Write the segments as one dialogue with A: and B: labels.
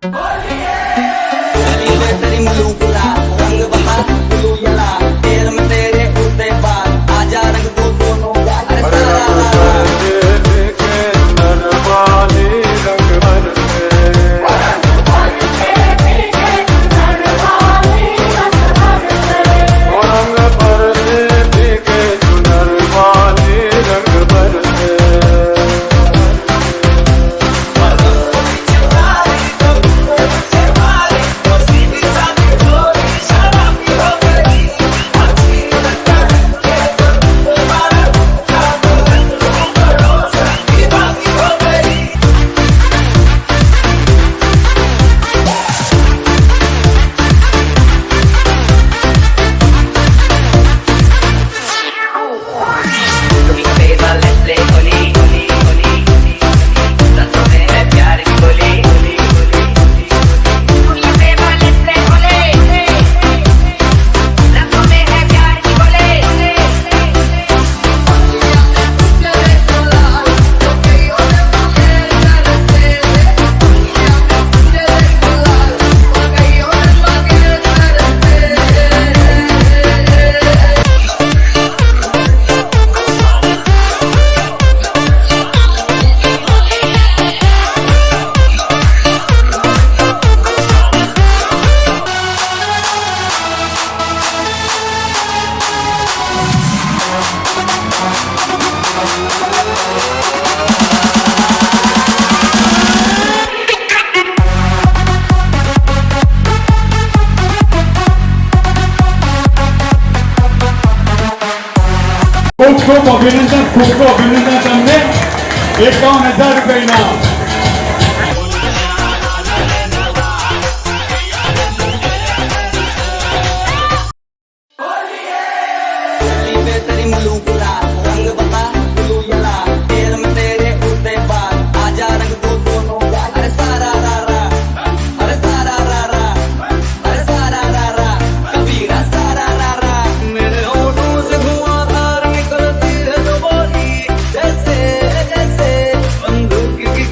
A: गली में तेरी मलूकला रंग बहा तू यला तेर में तेरे उड़ते बाल आजा रंग दो दोनों अरे सारा
B: खूप अभिनंदन તમને 51,000 रुपये इनाम।
A: गली में तेरी मलूकला रंग बहा तू यला तेर में तेरे उड़ते बाल आजा रंग दो दोनों अरे सारा रारा अरे सारा रारा अरे सारा रारा कबीरा सारा रारा मेरे होठों से धुआंधार निकलती है जो बोली जैसे जैसे बंदूक की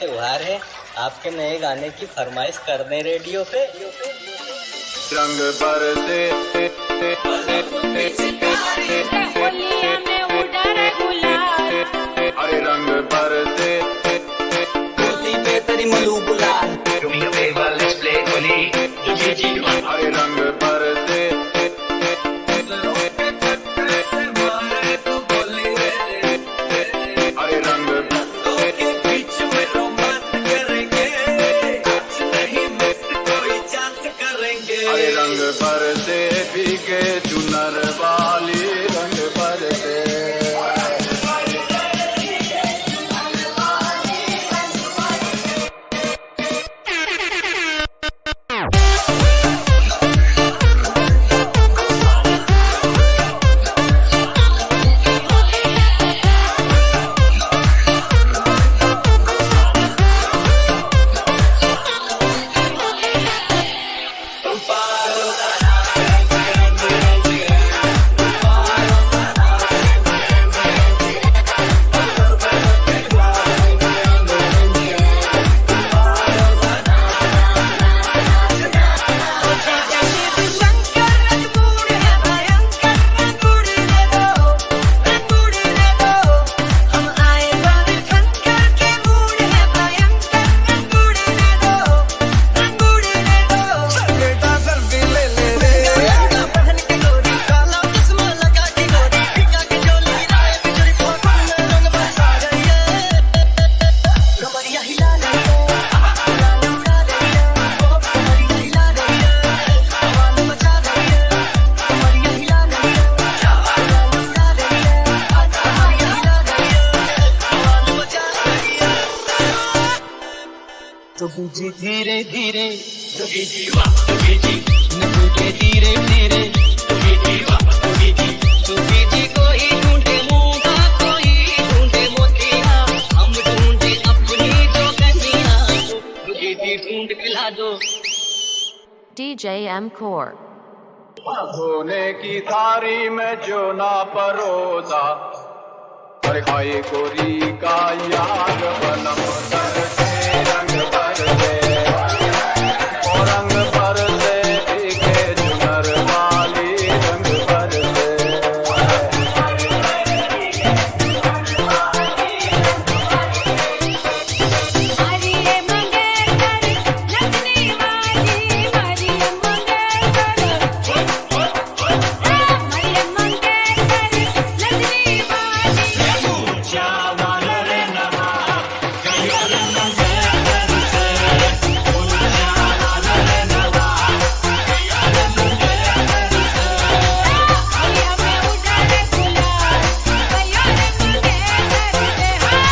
C: त्योहार है, आपके नए गाने की फरमाइश कर दें रेडियो पे।
D: रंग बरसे
E: होलिया में उड़ा रे गुलाल,
D: अरे रंग बरसे
A: धरती पे तेरी मलू गुलाल
D: अरे रंग बरसे अरे रंग अरे रंग बरसे भीगे चुनर वाली रंग बरसे
C: तो बुझे धीरे धीरे धीरे धीरे कोई ढूंढे मूंगा, कोई ढूंढे मोतिया, हम ढूंढे अपनी जो कन्या, ढूंढ के ला दो।
E: DJ M Core.
D: धोने की थारी में जो ना परोसा अरे खाई गोरी का याद बनम करते रंग बरसे और रंग बरसे भीगे चुनर वाली रंग बरसे
E: मारिये मंगेतर लगनी वाली, मारिये मंगेतर, मारिये मंगेतर लगनी वाली। होलिया में उड़ा रे गुलाल, भैया रे मंगेतर से हाँ।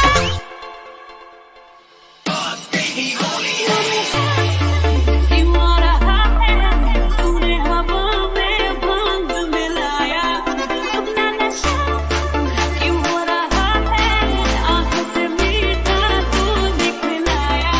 E: क्यों आ रहा है तूने हवा में भंग मिलाया, अपना नशा क्यों हो रहा है, आंखों से मीठा तू दिखलाया।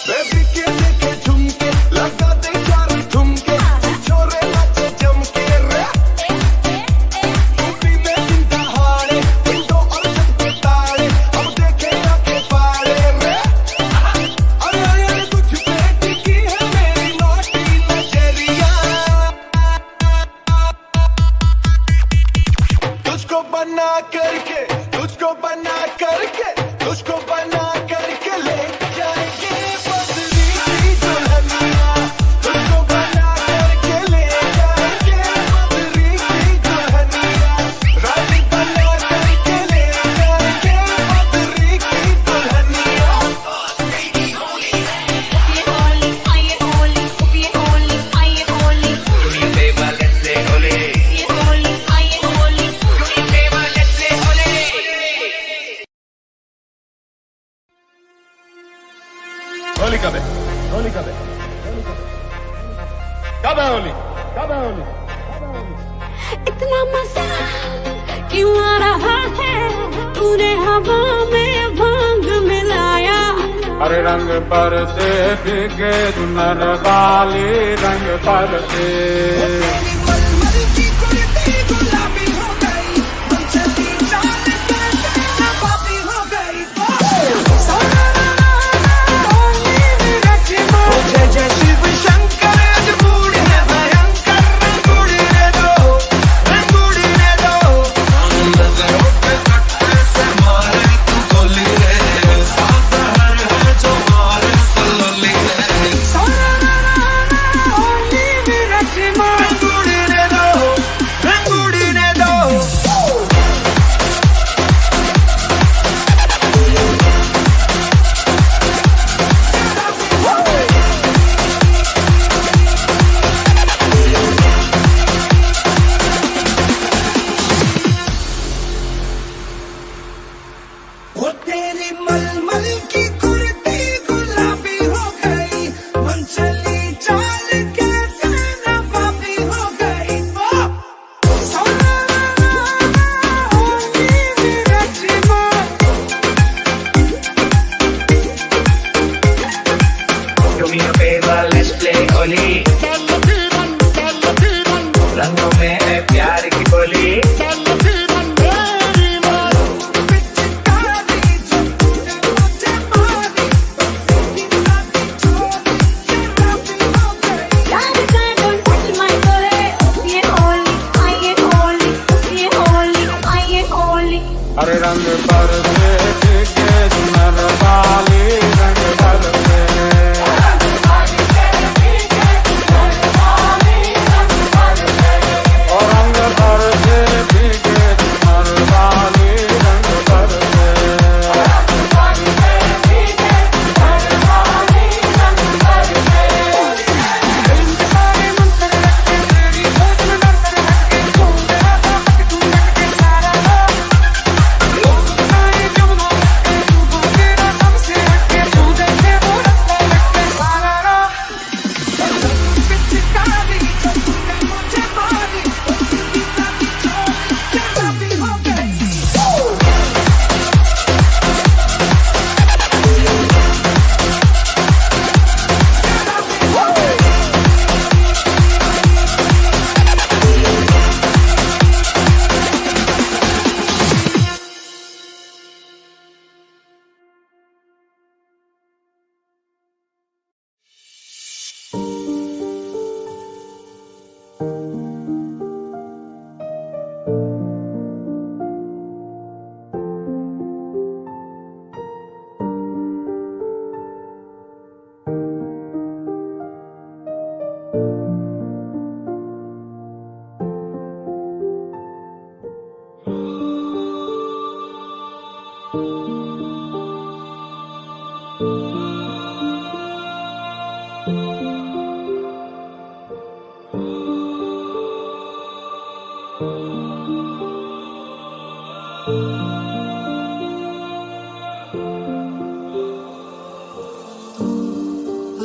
D: बेबी के देखे झुमके लगा दे यार ठुमके छोरे नाचे जमके रे यूपी में दिन दहाड़े विंडो और छत पे ताड़े अब देखे आके पाड़े रे अरे अरे कुछ बेटी की है मेरी नोटी नजरिया तुझको बना करके तुझको बना करके तुझको बना करके ले जाएंगे बदरी की दुल्हनिया तुझको बना करके ले जाएंगे बदरी की दुल्हनिया रानी बना करके ले जाएंगे बदरी की दुल्हनिया
E: होली आइए होली, होली आइए होली।
C: होली पे let's play होली।
E: इतना मजा क्यों आ रहा है, तूने हवा में भांग मिलाया।
B: अरे रंग परते भीगे दुल्हन वाली रंग परते।
D: तेरी मलमल की कुर्ती गुलाबी हो गई, मन चली चाल के नवाबी हो गई। जय जय शिव शंकर रंगूड़ है भयंकर, रंगूड़ने दो, रंगूड़ने दो। नजरों पे कट्टे से मारे तू गोली रे, साथ हर है जो मारे सलोली रे। रंगूड़ने दो, रंगूड़ने दो। वो तेरी मलमल की कुर्ती गुलाबी हो गई, मन चली चाल कैसे नवाबी हो गई।
F: Do me a favor, let's play Holi. रंगों में है प्यार की बोली।
E: Don't touch my body, ये होली, ये होली, ये होली, ये होली।
B: अरे रंग परते भीगे दुल्हन वाली रंग परते। और रंग परते भीगे दुल्हन वाली रंग परते।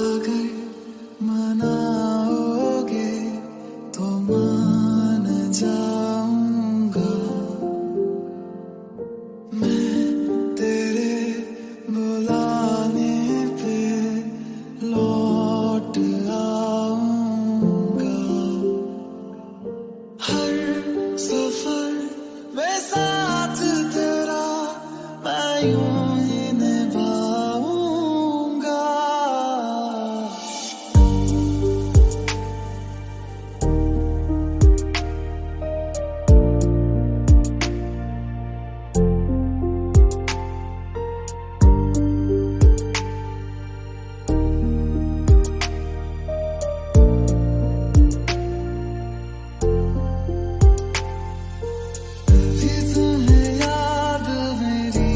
D: अगर मनाओगे तो मान जाऊंगा, मैं तेरे बुलाने पे लौट आऊंगा। हर सफर में साथ तेरा मैं यूं ही निभाऊंगा। तुम्हें याद मेरी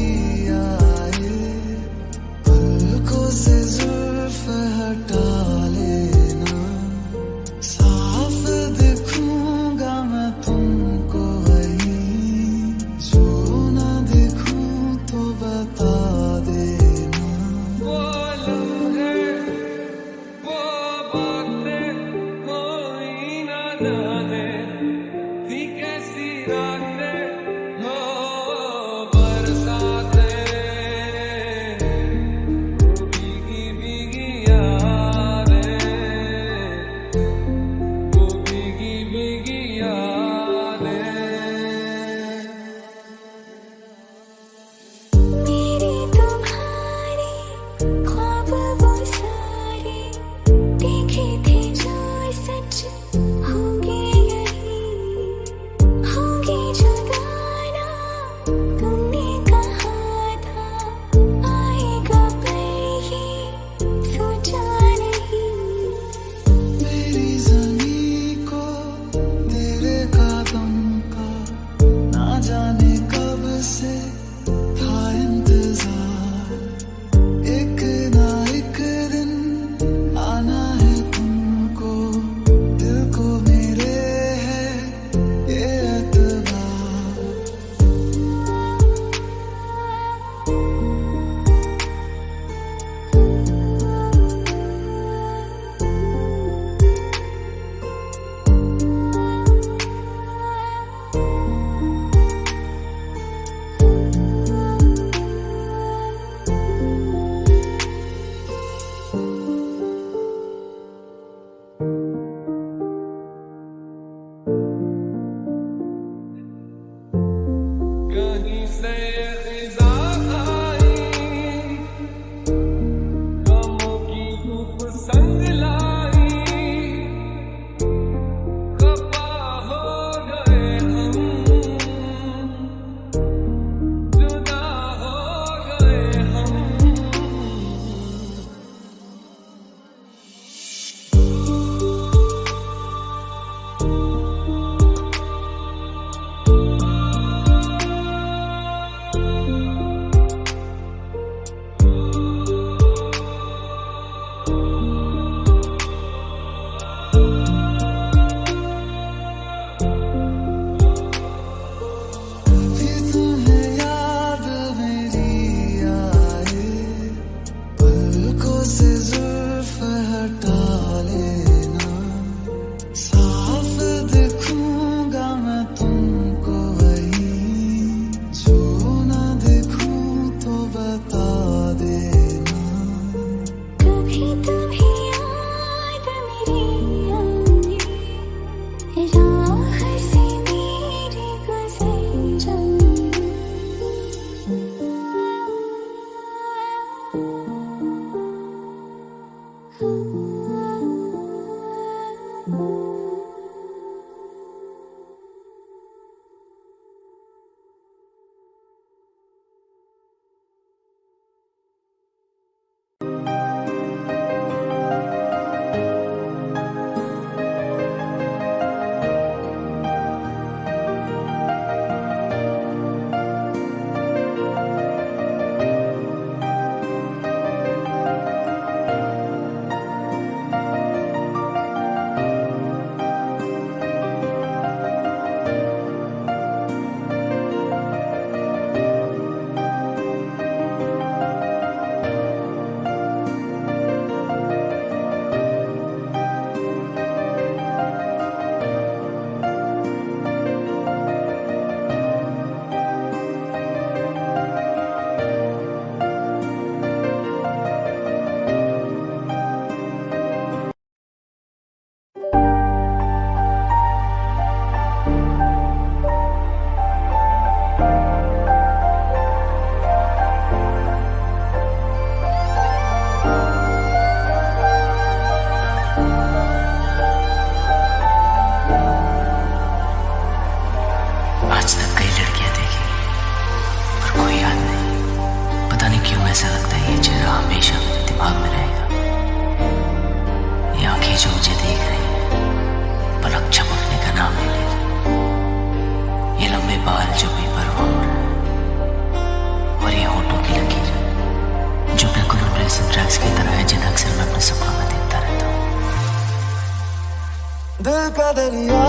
D: दिल का दरिया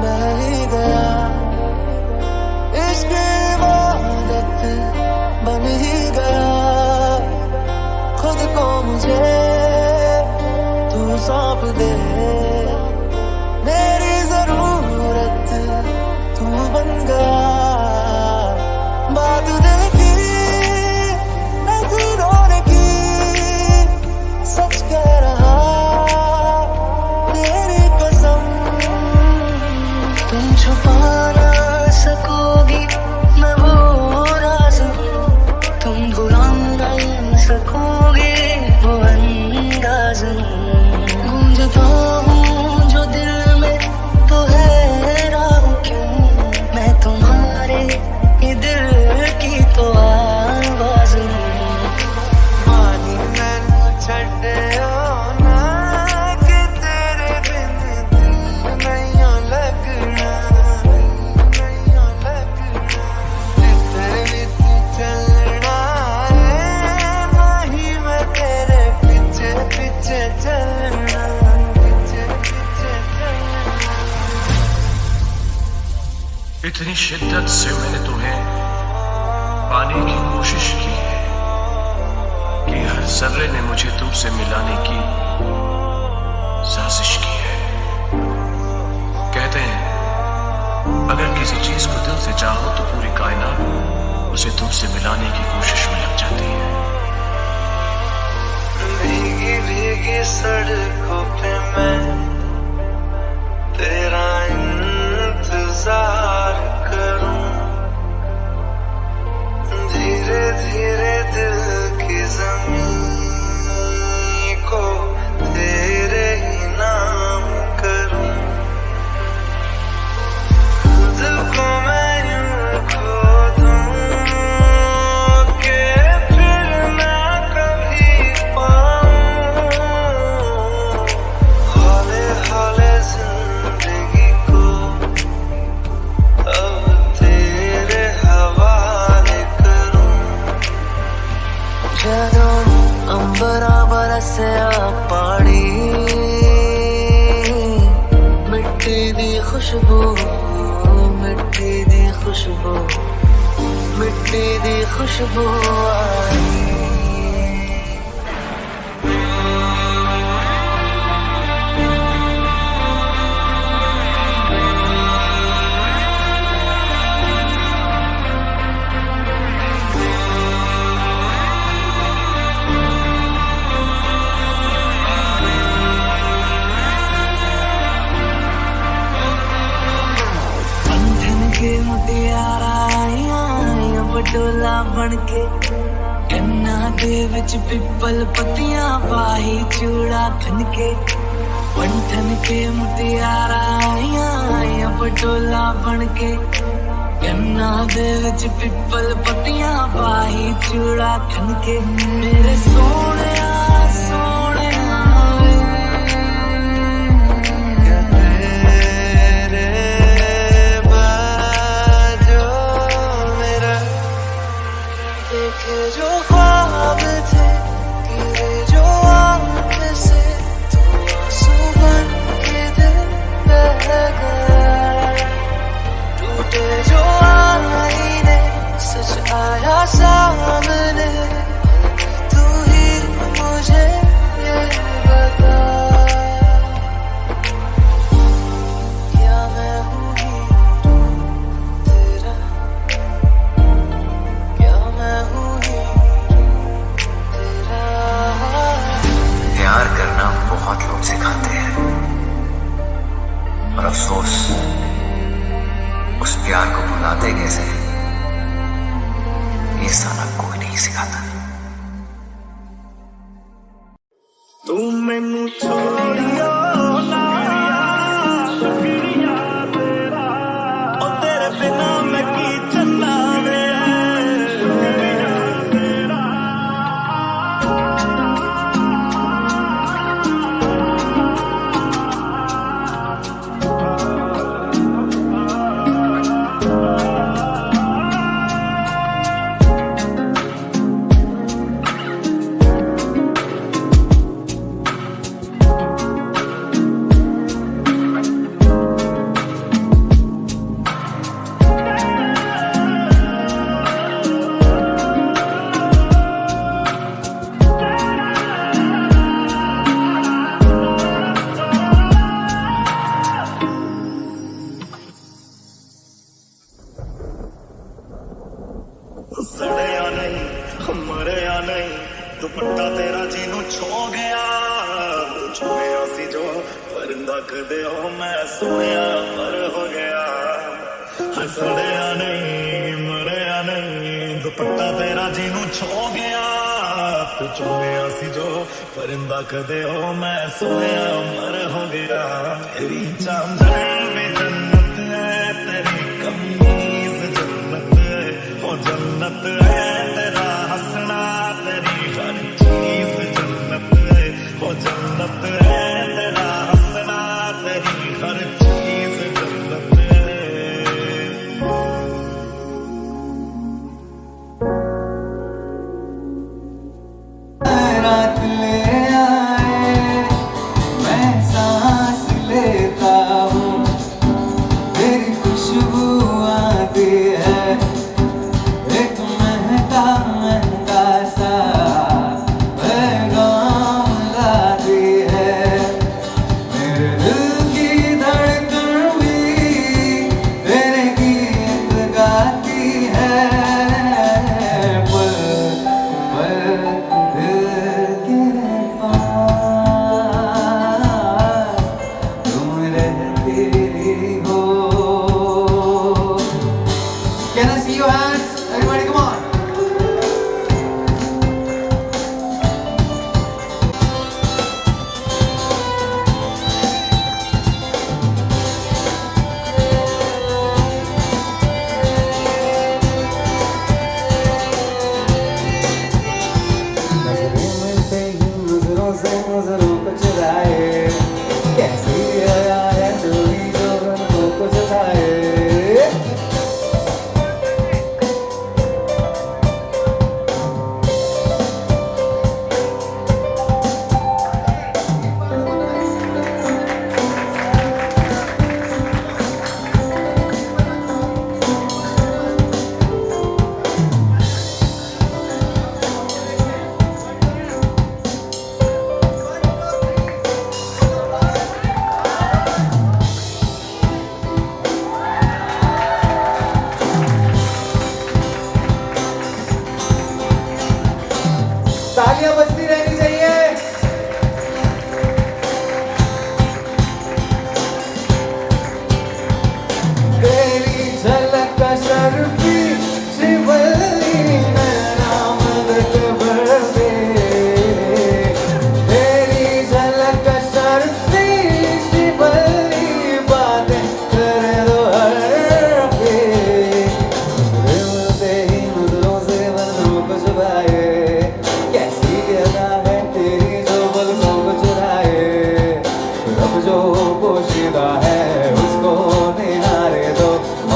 D: बह ही गया, इश्क इबादत बन ही गया, खुद को मुझे तू सौंप दे, मेरी जरूरत तू बन गया। बात दिल की नजरों ने की, सच कह रहा तेरी कसम, तुम छुपा ना सकोगी मैं वो राज, तुम भुला नहीं सकोगे वो अंदाज, गूंजता हूँ जो दिल में तो हैरान क्यों, मैं तुम्हारे ये दिल की तो आवाज हूँ। पानी मैनू छड्डियो ना कि तेरे बिन दिल नहीं लगना, नहीं लगना, जिथे भी तू चलना है नहीं मैं तेरे पीछे पीछे चलना, पीछे पीछे चलना।
G: इतनी शिद्दत से मैंने तुम्हें पाने की कोशिश की है कि हर जर्रे ने मुझे तुमसे मिलाने की साजिश की है। कहते हैं अगर किसी चीज को दिल से चाहो तो पूरी कायनात उसे तुमसे मिलाने की कोशिश में लग जाती है।
D: भीगी भीगी सड़कों पे मैं तेरा इंतजार करूं, धीरे धीरे दिल की ज़मीन को तेरे ही नाम करूं, खुद को मैं यूं खो दूं कि फिर ना कभी पाऊं, हौले हौले जिंदगी को अब तेरे हवाले करूं। ਜਦੋਂ ਅੰਬਰਾਂ ਬਰਸਿਆ ਪਾਣੀ, ਮਿੱਟੀ ਦੀ ਖੁਸ਼ਬੂ, ਮਿੱਟੀ ਦੀ ਖੁਸ਼ਬੂ, ਮਿੱਟੀ ਦੀ ਖੁਸ਼ਬੂ ਆਈ। के मुटियारा आईयां बटोला बन के, कन्ना दे विच पिपल पत्तियां पाही चूड़ा खन के, वंठन के मुटियारा आईयां बटोला बन के, कन्ना दे विच पिपल पत्तियां पाही चूड़ा खन के, मेरे सोने सोने जो ख्वाब थे तेरे जो आँख से तू आंसू बन के दिल बह गया, टूटे जो आईने सच आया सामने, तू ही मुझे सड़िया नहीं मरिया नहीं दुपट्टा तेरा जीनू छो गया छुया सी जो परिंदा कदे हो मैं सुनिया मर हो गया सड़िया नहीं मरिया नहीं दुपट्टा तेरा जीनू छो गया तू छुया सी जो परिंदा कदे हो मैं सुनिया मर हो गया तेरी चांदन में जन्नत है तेरी कमीज जन्नत है ओ जन्नत है तेरा हंसना तेरी हर चीज जन्नत है ओ जन्नत है तेरा हंसना तेरी हर चीज जन्नत है
A: रात ले आए मैं सांस लेता हूँ तेरी खुशबू आती है एक महंगा महंगा सा पैगाम लाती है मेरे दिल की धड़कन भी तेरे गीत गाती है पल पल दिल के पास तुम रहती हो Can I see your hands? Everybody come on. नजरें मिलते ही नजरों से नजरों को चुराए कैसी आया है दूरी जो रंगों को जलाए तालियां बजती रहनी चाहिए तेरी झलक शर्फी शिवली मैं नाम खबर दे तेरी झलक शर्फी शिवली बातें कर दो हर पे मिलते ही नजरों से नजरों को छुपाए कैसी अदा है तेरी जो पलकों को चुराए अब जो पोशीदा है उसको निहारे दो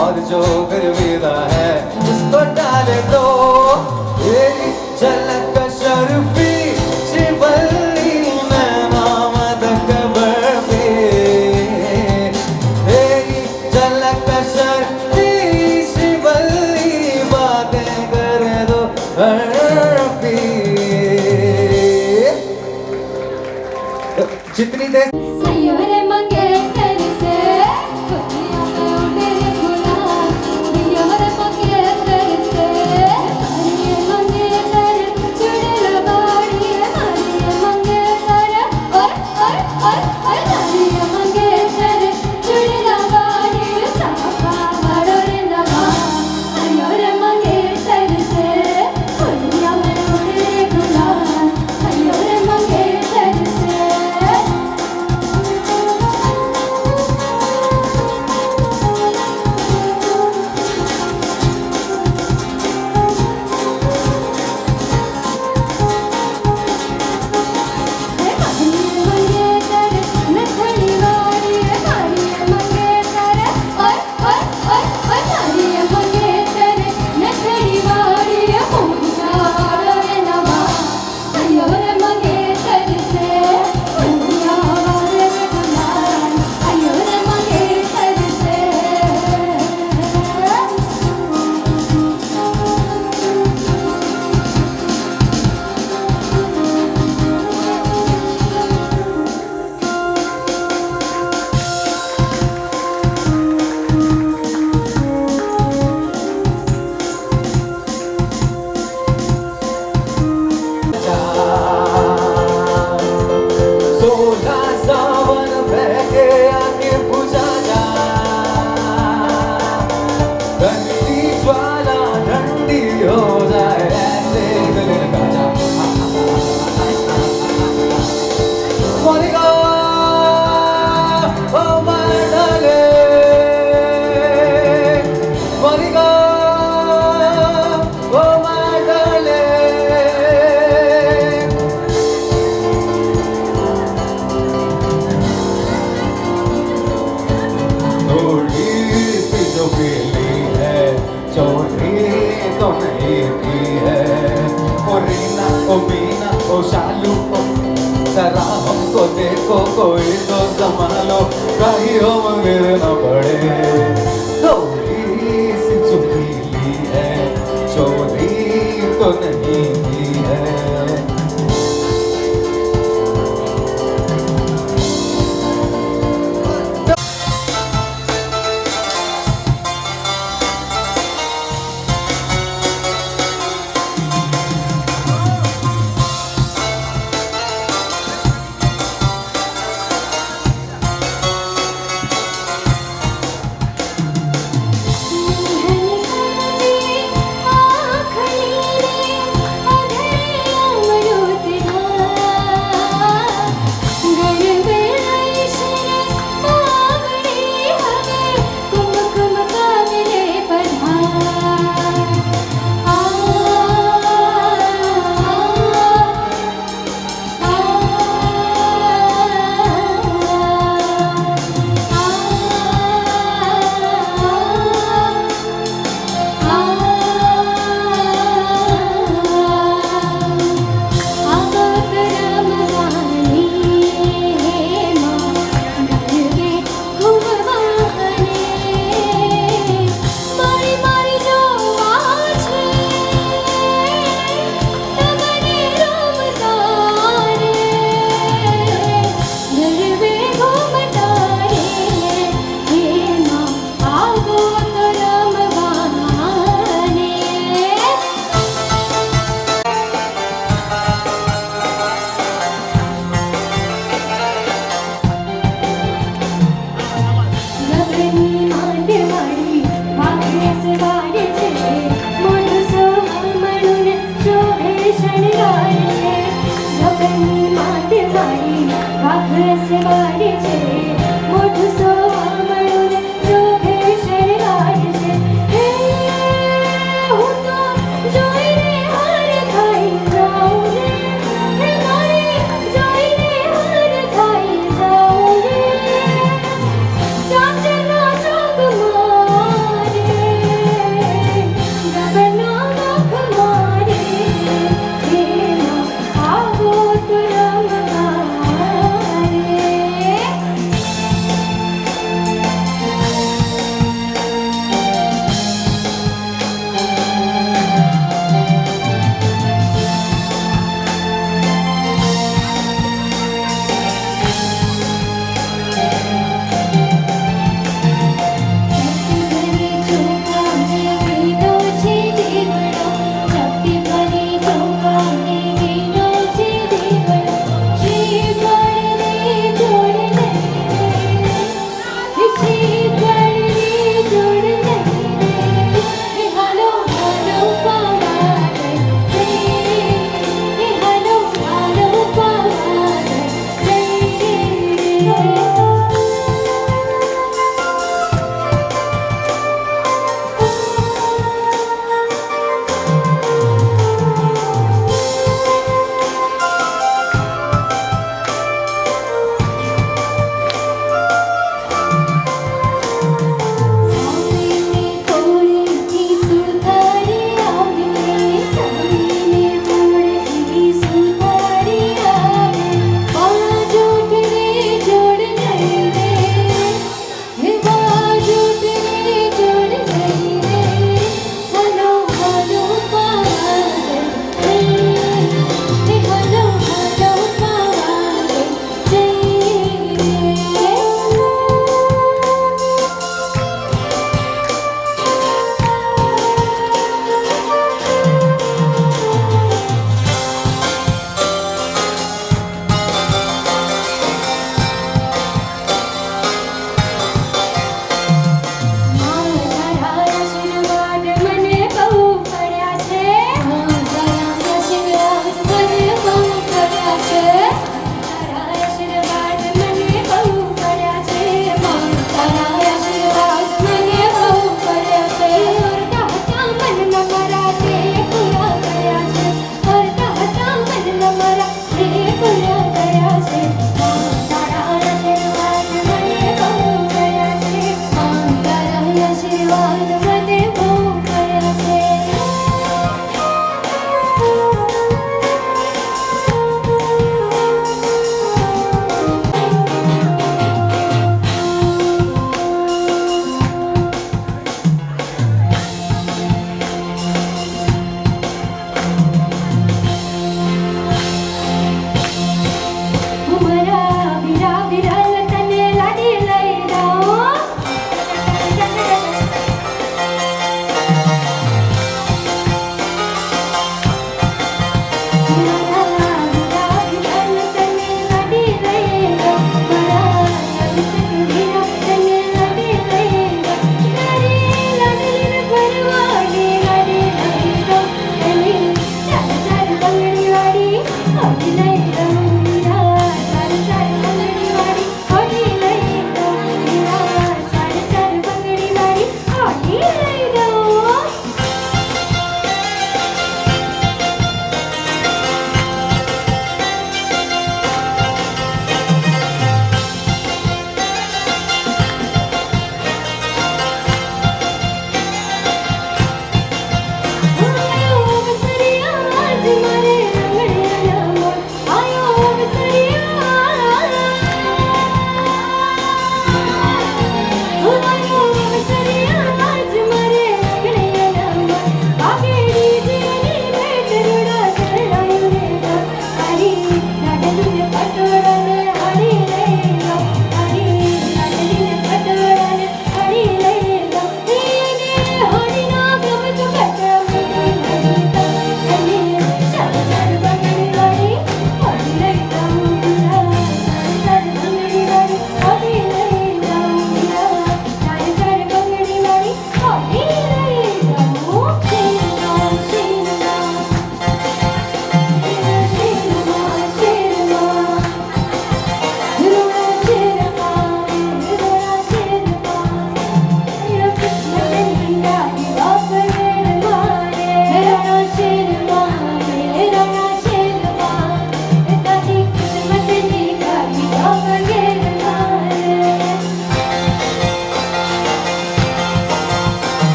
A: और जो गर्विदा है उसको डाले दो तेरी झलक शर्फी शिवली मैं मामद खबर पे तेरी झलक शर्फी शिवली बातें कर दो हर पे जितनी देर
E: सयोरे मंगे तेरे से दुनिया में उड़े गुलाब सयोरे मंगे तेरे से हरिये मंगे तेरे चुड़े लगाड़ी हरिये मंगे तेरे ओए ओए ओए ओए हरिये मंगे तेरे चुड़े लगाड़ी साफा बड़ोरे नवा सयोरे मंगे तेरे से दुनिया में उड़े गुलाब सयोरे मंगे तेरे से
B: कोई तो संभालो कहीं हो मगर न पड़े थोड़ी सी चुकीली है चोरी तो नहीं की है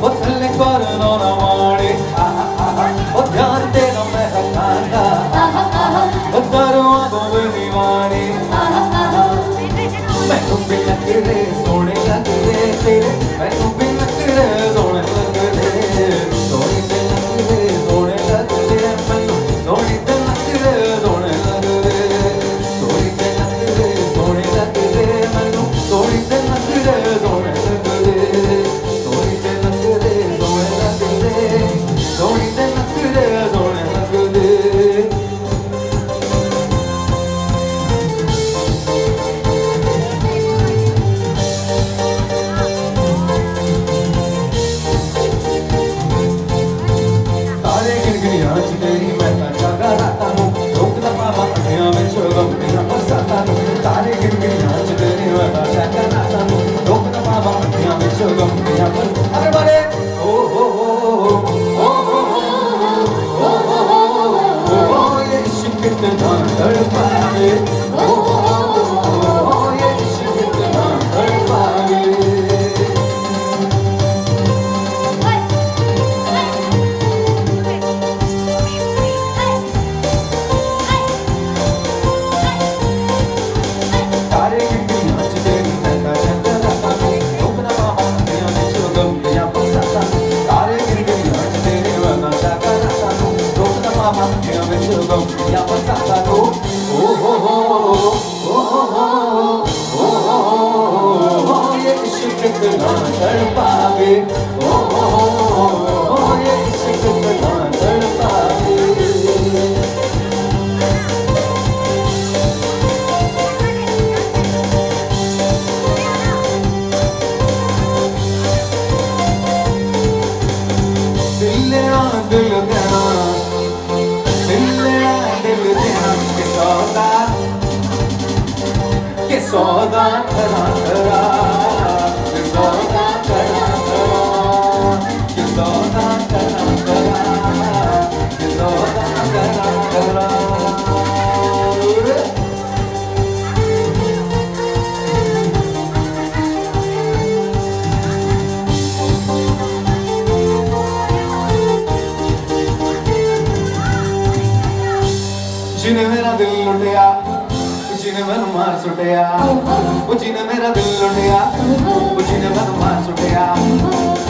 B: वो थल्ले कर ना मारे वो ध्यान तेरा मैं रखांगा वो दरवा को दीवानी मैं तुम भी लग रहे सोने लग रहे तेरे मैं तुम भी लग रहे सोने लग रहे सोने से लग रहे सोने लग रहे मैं सोने से लग रहे सोने लग रहे सोने से लग रहे सोने लग रहे मैं सोने से लग रहे सोने लग रहे सोने से लग रहे सोने लग रहे सोने से लग रहे सोने लग रहे तारे गिनगिनी आँच तेरी मैं जागा रहता हूँ रोकता पापा अखियाँ में शोगम तेरा बरसाता हूँ तारे गिनगिनी आँच तेरी मैं जागा रहता हूँ रोकता पापा अखियाँ में शोगम तेरा बरसाता अरे बारे ओ हो हो ओ हो हो ये इश्क कितना तड़पाए ओ हो ये इश्क कितना तड़पाए तारे गिनगिनी आँच तेरी मैं जागा रहता हूँ रोकता पापा अखियाँ में शोगम तेरा बरसाता तारे गिनगिनी आँच तेरी मैं जागा रहता हूँ रोकता पापा अखियाँ में शोगम तेरा बरसाता ओ हो हो ये इश्क कितना तड़पावे ओ हो ये इश्क कितना तड़पावे दिल देना के सौदा करा करा के सौदा करा करा के सौदा करा करा के सौदा करा करा जिन्हें मेरा दिल लुटिया जिन्हें मैंने मार सुटिया वो जिन्हें मेरा दिल लुटिया वो जिन्हें मैंने मार सुटिया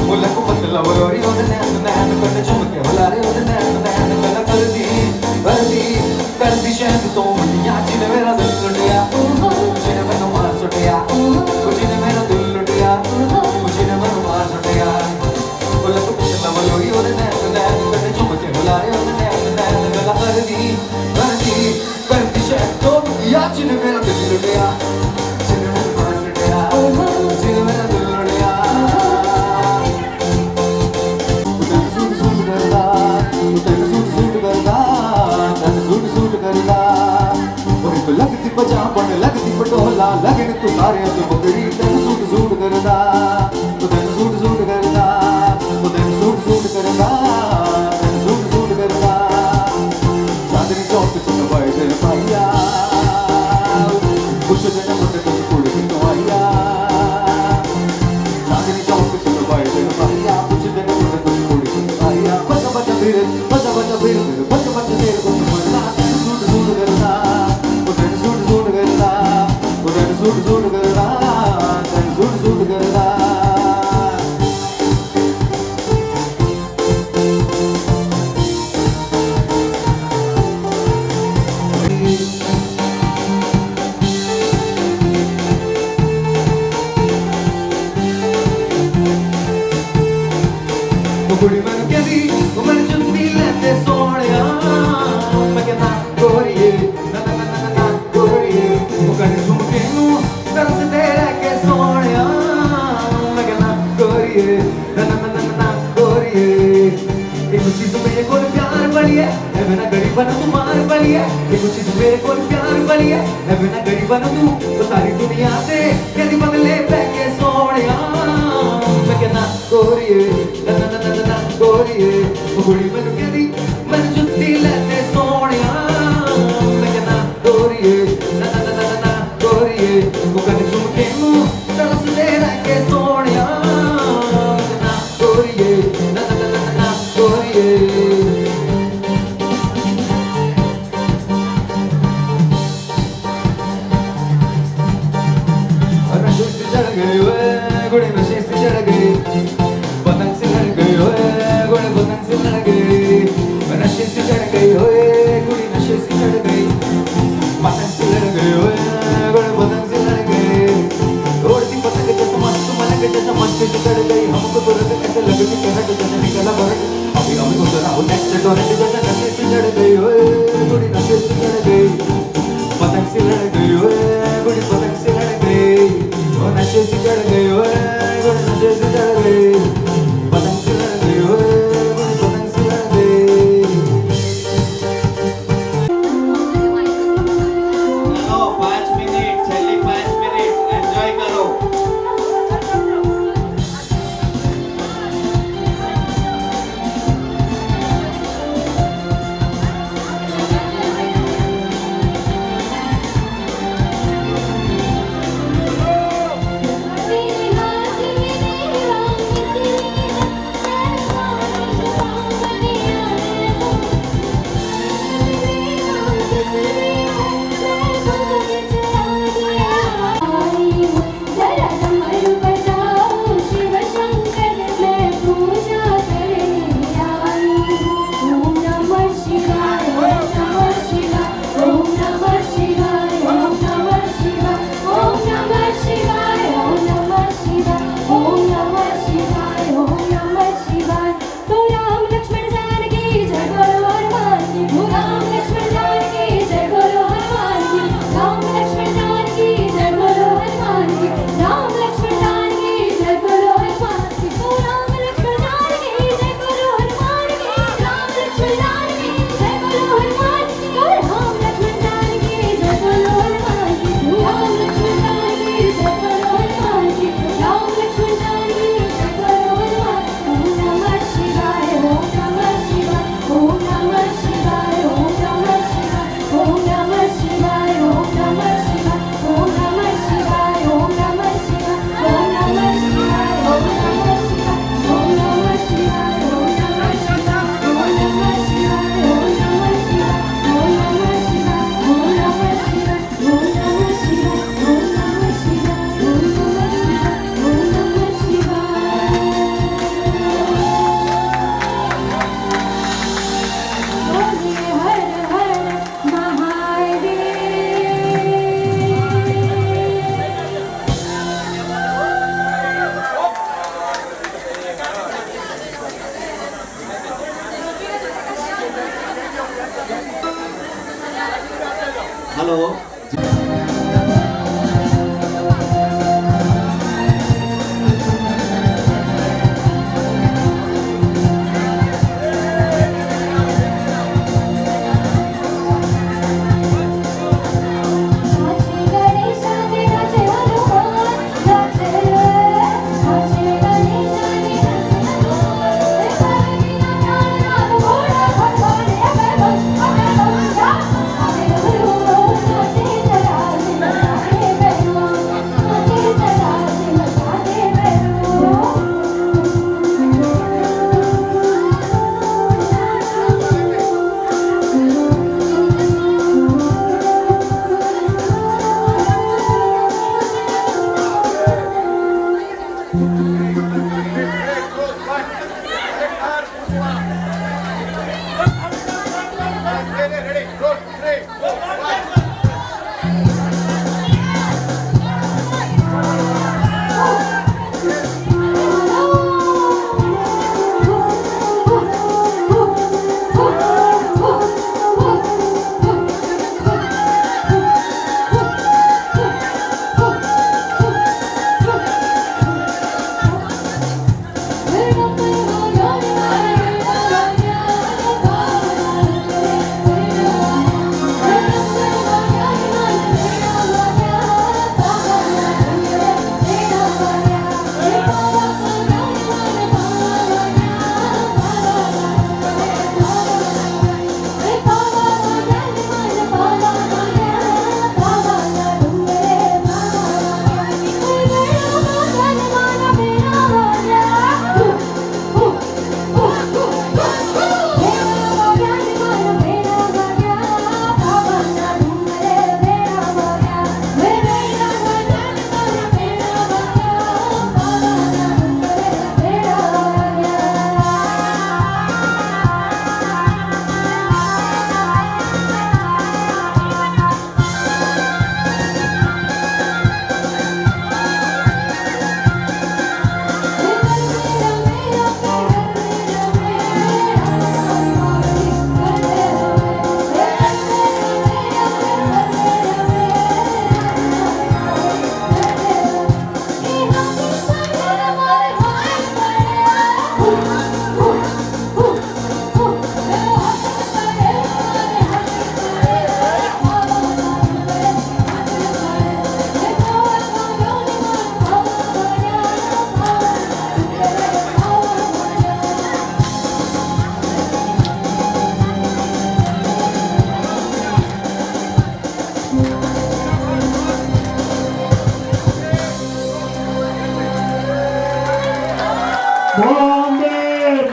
B: वो लक पतला वो रोरी ओदे नैन नैन कर चुमके बुलारे ओदे नैन नैन कर कर दी शायद तो मनिया जिन्हें मेरा दिल लुटिया जिन्हें मैंने मार सुटिया वो जिन्हें मेरा दिल लुटिया वो जिन्हें मैंने मार सुटिया वो लक पतला वो रोरी ओदे नैन नैन कर चुमके बुलारे ओदे नैन नैन कर दी शायद तो मनिया जिन्हें मेरा दिल लुटिया जिन्हें मैंने मार सुटिया जिन्हें मेरा दिल लुटिया लगती बजा पण लगती पटोला लगन तू सारे तू बकरी तेन सूट सूट करदा तू तेन सूट सूट करदा तू तेन सूट सूट करदा तेन सूट सूट करदा चांदनी चौक च भाई तेरे पाइया कुछ दिन मुंडे तो कुड़ी तो आया चांदनी चौक च भाई तेरे पाइया कुछ दिन मुंडे तो कुड़ी तो आया बचा बचा फिर बचा बचा फिर बचा बचा फिर को मरना सूट सूट करदा सूट सूट करदा तन सूट सूट करदा कुड़ी मैनू कहदी मैनू जुत्ती लैते सोहणिया मैं कहना गोरिए ना ना ना ना ना गोरिए वो कने झुमके नू तरसदे रह के सोहणिया मैं कहना गोरिए ना ना ना ना गोरिए एक चीज मेरे कोल प्यार वाली है बिना गरीबन तू मार वाली है एक चीज मेरे कोल प्यार वाली है बिना गरीबन तू तो सारी दुनिया से कहदी बदले पै के सोहणिया मैं कहना गोरिए ना ना ना ना गोरिए वो कुड़ी मैनू कहदी मैनू जुत्ती लैते सोहणिया मैं कहना गोरिए ना ना ना ना गोरिए वो कने झुमके नू तरसदे रह के सोहणिया तुझे कहना तो जैसे निकला बरट अभी अभी को चला हो नेक्स्ट टोरेंट जैसे नशे से चढ़ गई ओए बूढ़ी नशे से चढ़ गई पतंग से लड़ गई ओए बूढ़ी पतंग से लड़ गई वो नशे से चढ़ गई ओए बूढ़ी नशे से चढ़ गई पतंग से लड़ गई ओए बूढ़ी पतंग से लड़ गई
H: चलो 5 मिनट छेल्ली 5 मिनट एंजॉय करो
E: मेरे हाथ में रंग से जरा डमरू बजाओ शिव शंकर मैं पूजा करने आई ओम नमः शिवाय ओम नमः शिवाय ओम नमः शिवाय ओम नमः शिवाय ओम नमः शिवाय ओम नमः शिवाय ओम नमः शिवाय ओम नमः शिवाय तो राम लक्ष्मण जानकी जय बोलो हनुमान की तो राम लक्ष्मण जानकी जय बोलो हनुमान की राम लक्ष्मण जानकी जय बोलो हनुमान की राम लक्ष्मण जानकी जय बोलो हनुमान की तो राम लक्ष्मण जानकी जय बोलो हनुमान की राम लक्ष्मण जानकी जय बोलो हनुमान की तो राम लक्ष्मण जानकी जय बोलो हनुमान की तो राम लक्ष्मण जानकी जय बोलो हनुमान की राम लक्ष्मण जानकी जय बोलो हनुमान ओम नमः शिवाय ओम नमः शिवाय ओम नमः शिवाय ओम नमः शिवाय ओम नमः शिवाय ओम नमः शिवाय ओम नमः शिवाय ओम नमः शिवाय ओम नमः शिवाय ओम नमः शिवाय ओम नमः शिवाय ओम नमः शिवाय ओम नमः शिवाय ओम नमः शिवाय ओम नमः शिवाय ओम नमः शिवाय ओम नमः शिवाय ओम नमः शिवाय ओम नमः शिवाय बोले हर हर महादेव
H: हेलो
E: साचे गणेशा ने नाचे हनुमान नाचे साचे गणेशा ने नाचे हनुमान पार्वती ना प्राण नाम घोड़ा भगवान अबे बम जा अबे गुरु नाचे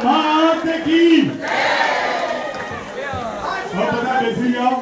I: मात की अब बता बेसी जाओ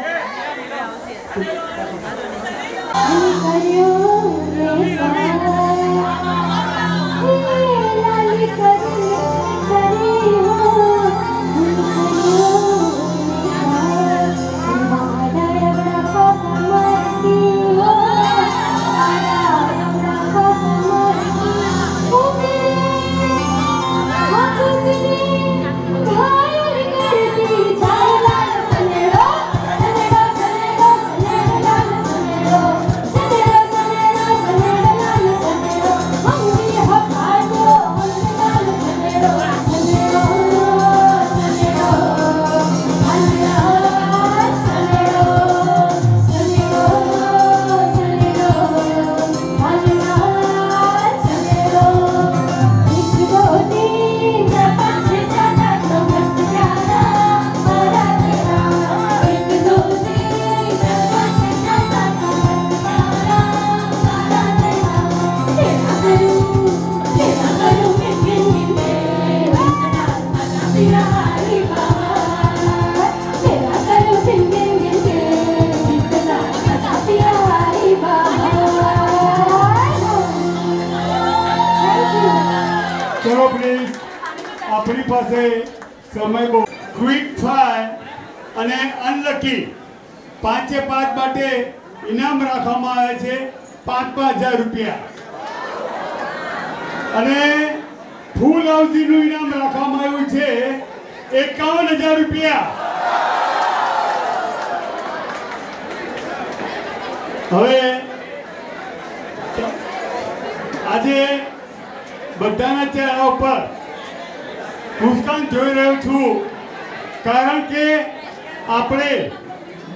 I: चलो प्लीज अपनी पासे समय बो क्विक फायर અને અનલકી 5-5 માટે ઇનામ રાખવામાં આવે છે 5,000 રૂપિયા અને ફૂલ હાઉસીનું ઇનામ રાખવામાં આવ્યું છે 51,000 રૂપિયા હવે આજે બધાના ચહેરા ઉપર મુસ્કાન જોઈ રહ્યો છું કારણ કે આપણે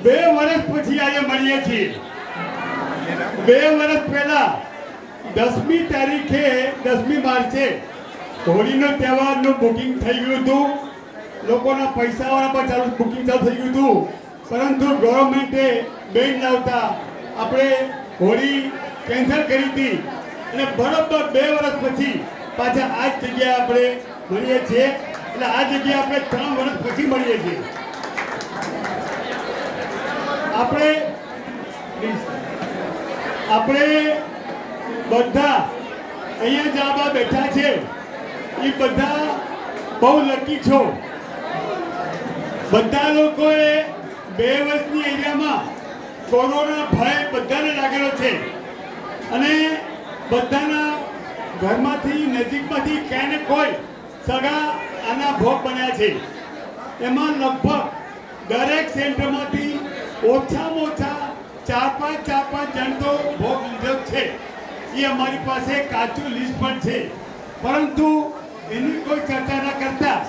I: 2 વર્ષ પછી આજે મળીએ છીએ 2 વર્ષ પહેલા 10મી તારીખે 10મી માર્ચે હોળીનો તહેવારનું બુકિંગ થઈ ગયું હતું લોકોના પૈસાવાળા પર ચાલુ બુકિંગ ચાલુ થઈ ગયું હતું પરંતુ ગવર્મેન્ટે બેન લાવતા આપણે હોળી કેન્સલ કરી હતી અને બરોબર 2 વર્ષ પછી પાછા આ જ જગ્યાએ આપણે મળીએ છીએ એટલે આ જગ્યાએ આપણે 3 વર્ષ પછી મળીએ છીએ આપણે બધા અહીંયા જ આવા બેઠા છે એ બધા બહુ લકી છો બધા લોકોએ 2 વર્ષની એરિયામાં કોરોના ભય બધાને લાગેલો છે અને બધાના ઘરમાંથી નજીકમાંથી ક્યાંય ને કોઈ સગા આના ભોગ બન્યા છે એમાં લગભગ દરેક સેન્ટરમાંથી ઓછામાં ઓછા 4-5 જણ તો ભોગ લીધો છે એ અમારી પાસે કાચું લિસ્ટ પણ છે પરંતુ એની કોઈ ચર્ચા ન કરતા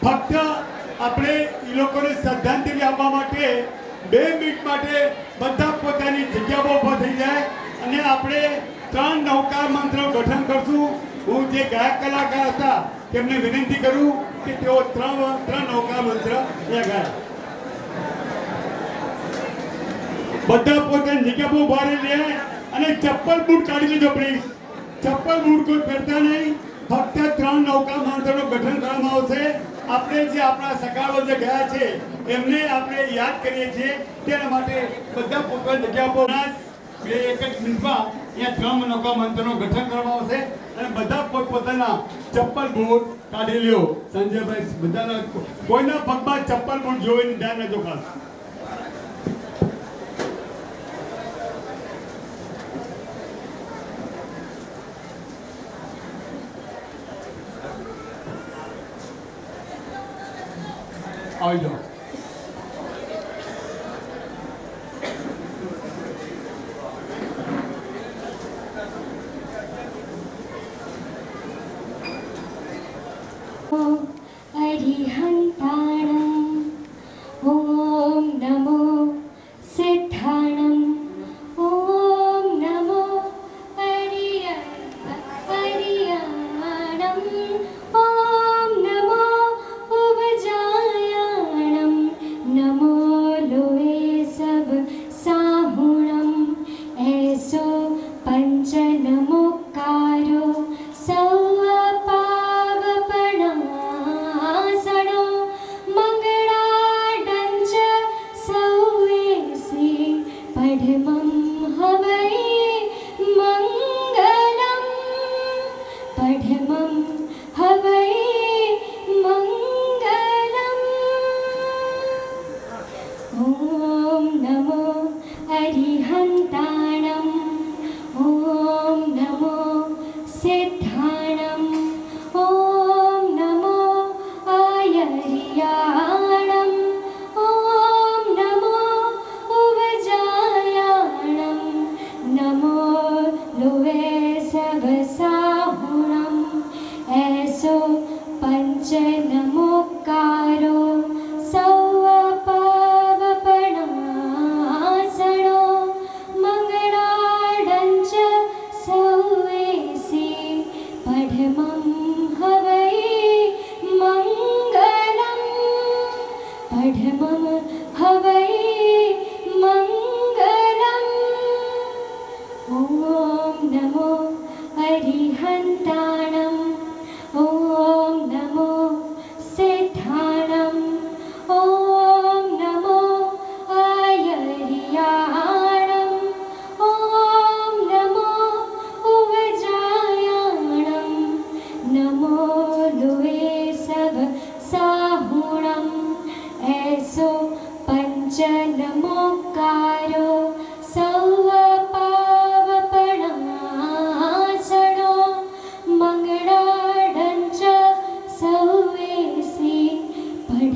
I: ફક્ત આપણે એ લોકોને શ્રદ્ધાંજલિ આપવા માટે 2 મિનિટ માટે બધા પોતાની જગ્યાઓ ઊભા થઈ જાય અને આપણે 3 નૌકા મંત્રનું ગઠન કરશું હું જે ગાયક કલાકાર હતા તેમને વિનંતી કરું કે તેઓ 3 નૌકા મંત્ર એ ગાય બધા પોતાની જગ્યા પર ઉભા રહી લે અને ચપ્પલ બૂટ કાઢી લેજો પ્લીઝ ચપ્પલ બૂટ કોઈ પહેરતા નહીં ફક્ત 3 નૌકા મંત્રનું ગઠન કરવામાં આવશે આપણે જે આપણા સગાઓ જે ગયા છે એમને આપણે યાદ કરીએ છીએ તેના માટે બધા પોતાની જગ્યા પર એક જ મિનિટમાં અહીંયા 3 નૌકા મંત્રનું ગઠન કરવામાં આવશે અને બધા પોતપોતાના ચપ્પલ બૂટ કાઢી લ્યો સંજયભાઈ બધાના કોઈના પગમાં ચપ્પલ બૂટ જોઈને ધ્યાન રાખજો ખાસ આવી જાઓ
E: अरिहन्ताणम् ॐ नमो सिद्धाणम् ॐ नमो हरियाणम् ॐ नमो उपजायाणम् नमो लोए सब साहुणम् ऐसो पंच नमोकारो सौ पावपणा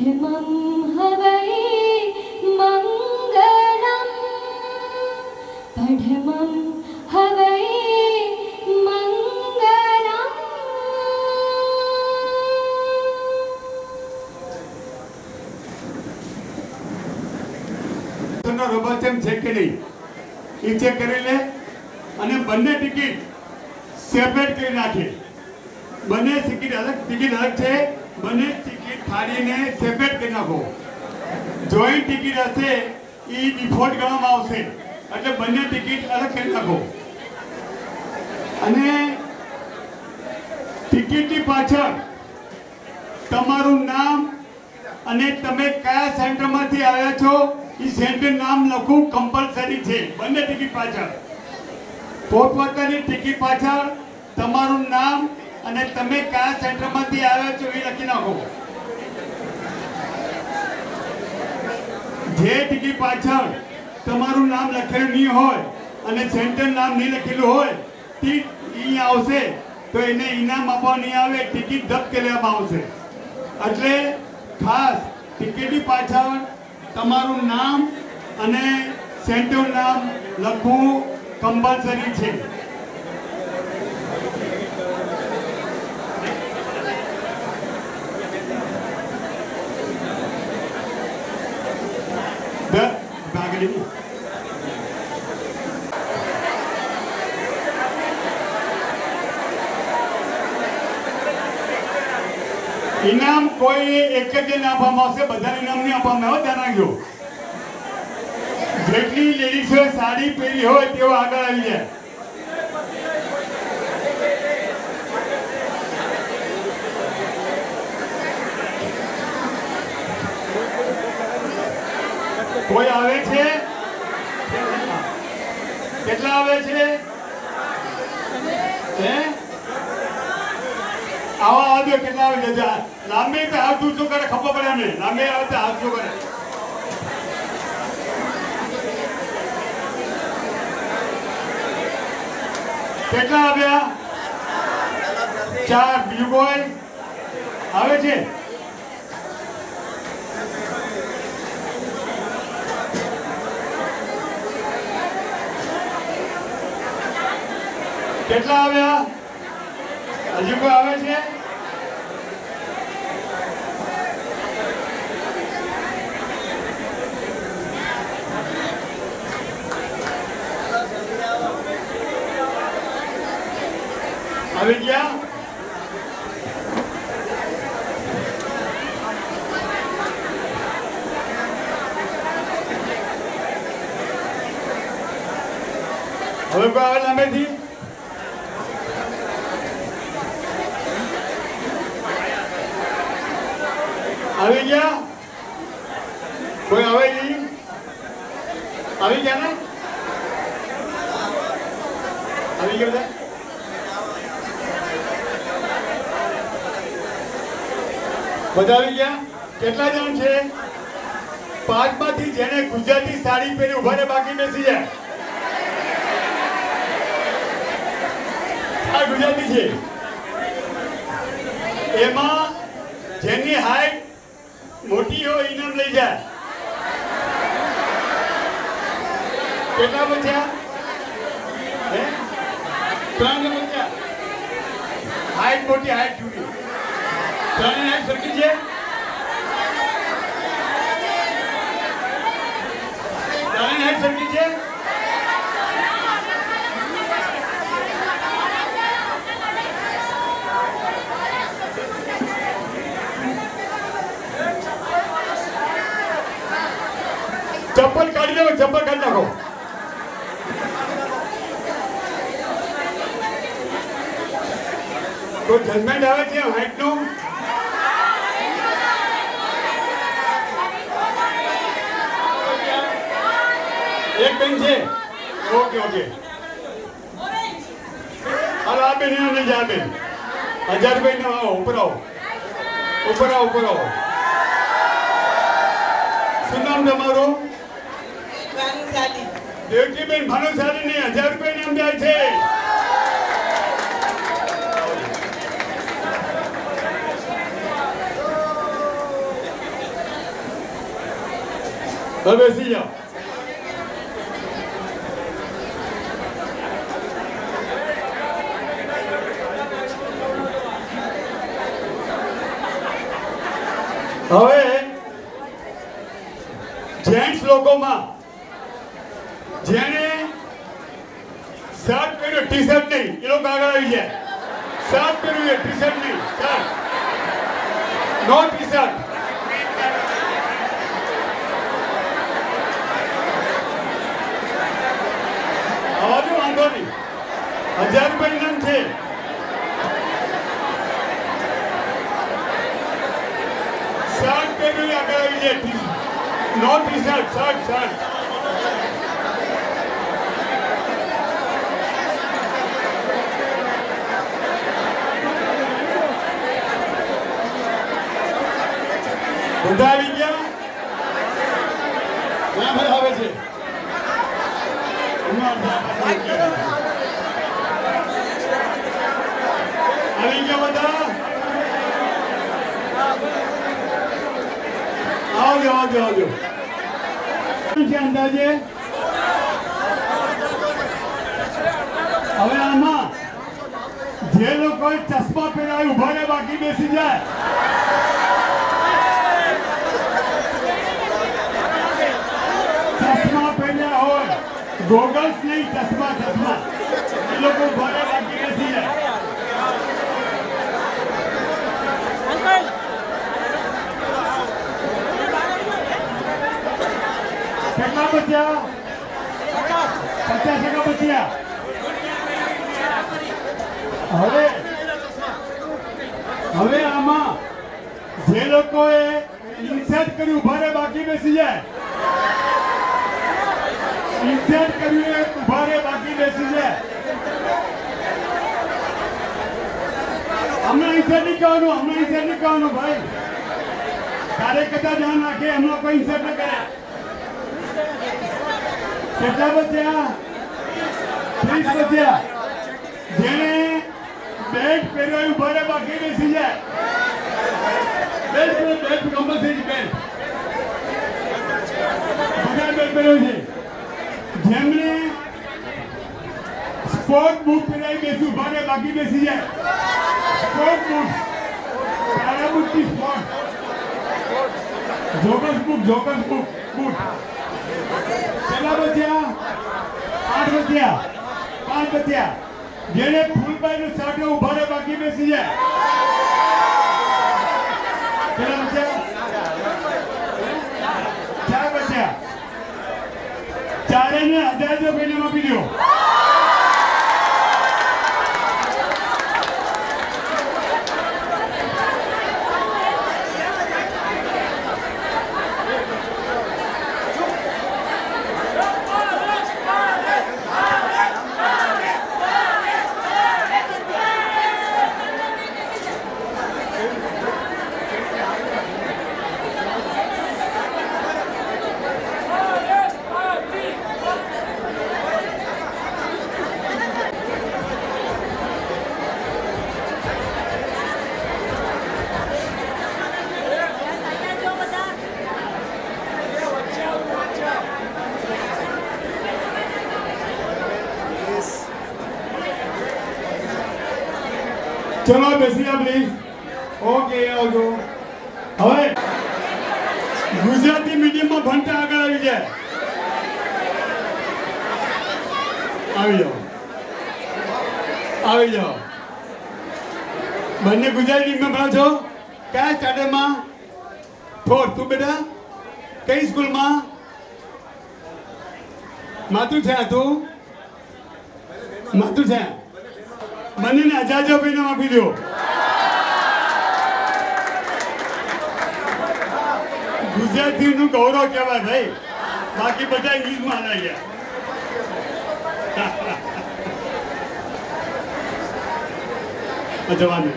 E: पठमं हवै मङ्गलम् पठमं हवै मङ्गलम्
I: નો રોબોચેમ છે કે નહીં એ ચેક કરી લે અને બંને ટિકિટ સેપરેટ કરી નાખે. બંને ટિકિટ અલગ છે. બંને ટિકિટ ફાડીને સેપરેટ કરી નાખો. જોઈન્ટ ટિકિટ હશે એ ડિફોલ્ટ ગણવામાં આવશે એટલે બંને ટિકિટ અલગ કરી નાખો. અને ટિકિટની પાછળ તમારું નામ અને તમે કયા સેન્ટરમાંથી આવ્યા છો એ સેન્ટર નામ લખવું કમ્પલસરી છે. બંને ટિકિટ પાછળ પોતપોતાની ટિકિટ પાછળ તમારું નામ અને તમે કયા સેન્ટરમાંથી આવ્યા છો એ લખી નાખો. જે ટિકિટ પાછળ તમારું નામ લખેલું નહીં હોય અને સેન્ટર નામ નહીં લખેલું હોય તે અહીંયા આવશે તો એને ઇનામ આપવા નહીં આવે, ટિકિટ જપ્ત કરી લેવામાં આવશે. એટલે ખાસ ટિકિટની પાછળ તમારું નામ અને સેન્ટર નામ લખવું કમ્પલસરી છે. ઇનામ કોઈ એક જ આપવામાં આવશે, બધાને ઇનામ નહીં આપવામાં આવે, ધ્યાન રાખજો. જેટલી લેડીઝોએ સાડી પહેરી હોય તેઓ આગળ આવી જાય. કોઈ આવે છે? કેટલા આવે છે? આવા આવજો. કેટલા આવે છે? લાંબી તો હાથ ઊંચું કરે, ખબર પડે અમને. લાંબી આવે તો હાથ ઊંચું કરે. કેટલા આવ્યા? 4. બીજું કોઈ આવે છે? કેટલા આવ્યા? હજુ કોઈ આવે છે? આવી ગયા? હવે કોઈ આવે લાંબેથી? આવી ગયા? કોઈ આવે નહીં? આવી ગયા ને? આવી ગયા બધા? બધા આવી ગયા? કેટલા જણ છે? 5 માંથી જેને ગુજરાતી સાડી પહેરી ઉભા ને બાકી બેસી જાય. આ ગુજરાતી છે. એમાં જેની હાઈટ મોટી હોય ઇનામ લઈ જાય. કેટલા બચ્યા? 3 બચ્યા. હાઈટ મોટી, હાઈટ જુદી. 3 હાઈટ સરખી છે? 3 હાઈટ સરખી છે? ચપ્પલ કાઢી દો, ચપ્પલ કાઢી નાખો. કોઈ જજમેન્ટ આવે છે હાઈટ નું? એક બેન છે? Okay okay. હાલો આ બેન નહીં જાય. બેન 1000 રૂપિયા આવો. ઉપર આવો, ઉપર આવો, ઉપર આવો. શું નામ તમારું? દેવજીબેન ભાનુશાલી ને 1000 રૂપિયા ઇનામ જાય છે. હવે બેસી જાઓ. હવે જેન્ટ્સ લોકોમાં જેણે શર્ટ પહેર્યું ટી શર્ટ નહીં એ લોકો આગળ આવી જાય. શર્ટ પહેર્યું એ ટી શર્ટ નહીં, શર્ટ નો ટી શર્ટ. આવજો, વાંધો નહીં. 1000 રૂપિયા ઇનામ છે. શર્ટ પહેર્યું એ આગળ આવી જાય. નો ટી શર્ટ, શર્ટ શર્ટ. બધા આવી ગયા? ઘણા બધા આવે છે. આવી ગયા બધા? આવજો આવજો આવજો. છે અંદાજે? હવે આમાં જે લોકોએ ચશ્મા પહેરાવી ઉભા રહે, બાકી બેસી જાય. ચશ્મા પહેર્યા હોય, ગોગલ્સ નહીં, ચશ્મા ચશ્મા, એ લોકો ઉભા રહે, બાકી બેસી જાય. કેટલા બચ્યા? 50 ટકા બચ્યા. હવે આમાં જે લોકોએ ઇન્સર્ટ કર્યું ઉભા રહે, બાકી બેસી જાય. ઇન્સર્ટ કર્યું એ ઉભા રહે, બાકી બેસી જાય. હમણાં ઇન્સર્ટ નહીં કરવાનું, હમણાં ઇન્સર્ટ નહીં કરવાનું ભાઈ. કાર્યકર્તા ધ્યાન રાખે, હમણાં કોઈ ઇન્સર્ટ ન કરે. કેટલા બચ્યા? 30 બચ્યા. જેને બેલ્ટ પહેર્યો ઉભા રહે, બાકી બેસી જાય. Belt compulsory belt. બધા બેલ્ટ પહેર્યો છે. જેમને સ્પોર્ટ બુક પહેરાવી બેસી ઉભા રહે, બાકી બેસી જાય. સ્પોર્ટ બુક, કાળા બુકની સ્પોર્ટ, જોકર્સ બુક બુટ. કેટલા બચ્યા? 8 બચ્યા. 5 બચ્યા. જેને ફૂલબાઈનું સાથે ઉભા રહે, બાકી બેસી જાય. કેટલા બચ્યા? 4 બચ્યા. ચારેને 1000 રૂપિયા આપી દો. ચલો બેસી જા પ્લીઝ. ઓકે આવજો. હવે ગુજરાતી મીડિયમમાં ભણતા આગળ આવી જાય. આવી જાઓ, આવી જાઓ. બંને ગુજરાતી મીડિયમમાં ભણો છો? કયા સ્ટાન્ડર્ડમાં? 4. તું બેટા કઈ સ્કૂલમાં? માતું છે તું? માતું છે. બંનેને 1000 રૂપિયા આપી દો. ગુજરાતીનું ગૌરવ કહેવાય ભાઈ. બાકી બધા ઇંગ્લિશમાં હલાઈ ગયા. જવાનું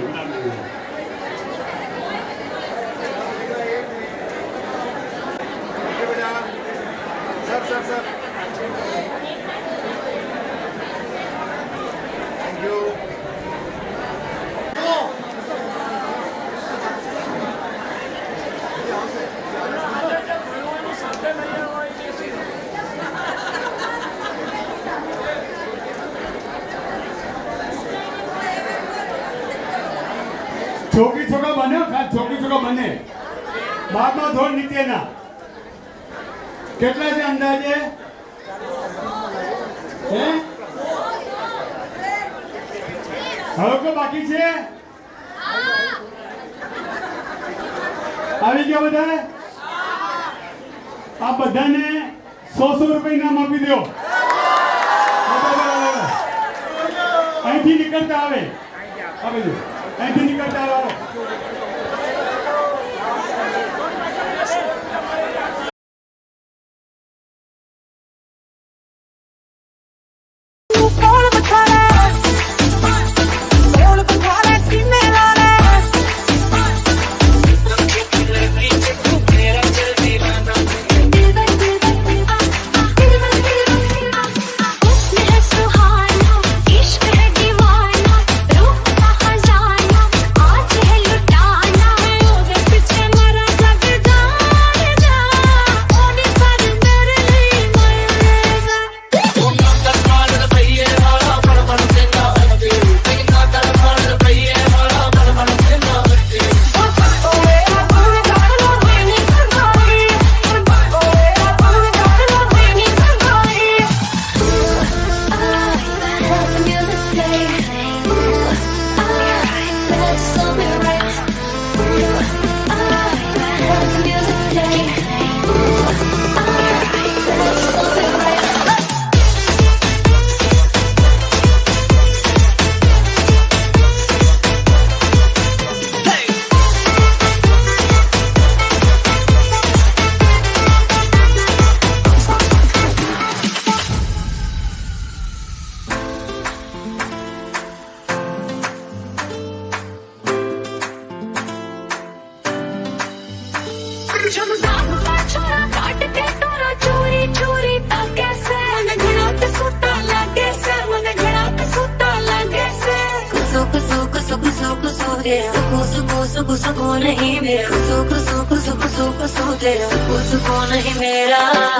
I: છો કે મને 12મા ધોરણ નીચેના કેટલા છે અંદાજે? હે હવે તો બાકી છે? આવી ગયા બધા? આ બધાને 100 રૂપિયા ઇનામ આપી દો. અહીંથી નીકળતા આવે આપી દો. અહીંથી નીકળતા આવે.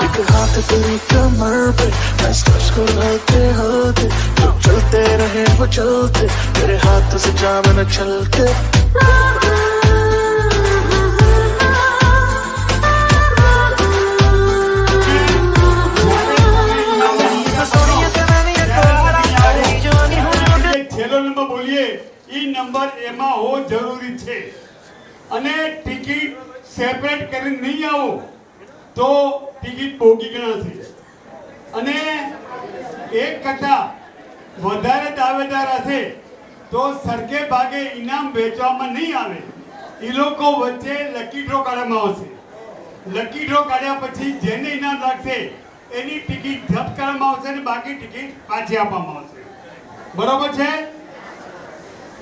D: एक हाथ तेरी कमर पे मस्टर्स को रहते होते जो चलते रहे वो चलते तेरे हाथ से जाम न चलते
I: છેલ્લો નંબર બોલીએ એ નંબર એમાં હોવો જરૂરી છે અને ટિકિટ સેપરેટ કરીને નહીં આવો તો ટિકિટ બોગી ગણાશે અને એક કરતા વધારે દાવેદાર હશે તો સરખે ભાગે ઇનામ વેચવામાં નહીં આવે. એ લોકો વચ્ચે લકી ડ્રો કાઢવામાં આવશે. લકી ડ્રો કાઢ્યા પછી જેને ઇનામ લાગશે એની ટિકિટ જપ્ત કરવામાં આવશે અને બાકી ટિકિટ પાછી આપવામાં આવશે. બરોબર છે?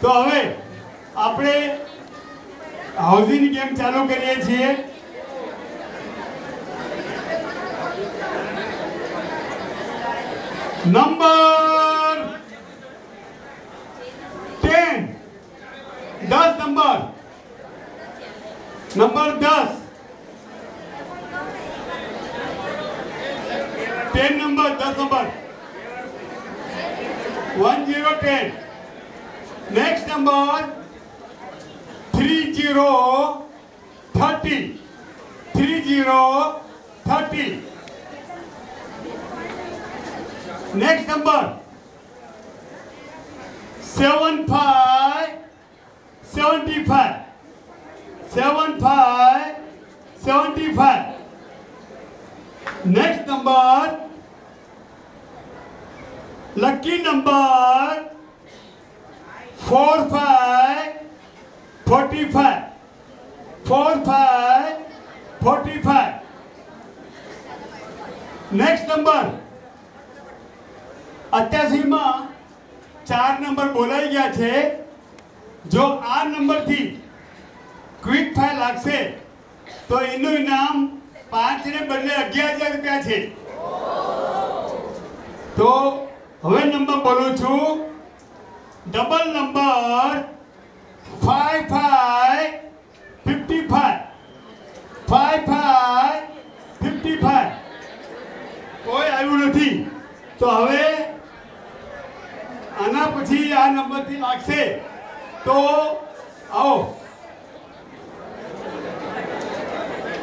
I: તો હવે આપણે હાઉસિંગ ગેમ ચાલુ કરીએ છીએ. Number 10 number 10 number 10 next number 30 next number 75 next number lucky number 45 next number 88 માં 4 નંબર બોલાઈ ગયા છે. જો આ નંબરથી ક્વિક ફાયર લાગશે તો એનું ઇનામ 5 ને બદલે 11,000 રૂપિયા છે. તો હવે નંબર બોલું છું. ડબલ નંબર 55 કોઈ આવ્યું નથી. તો હવે આના પછી આ નંબરથી લાગશે તો આવો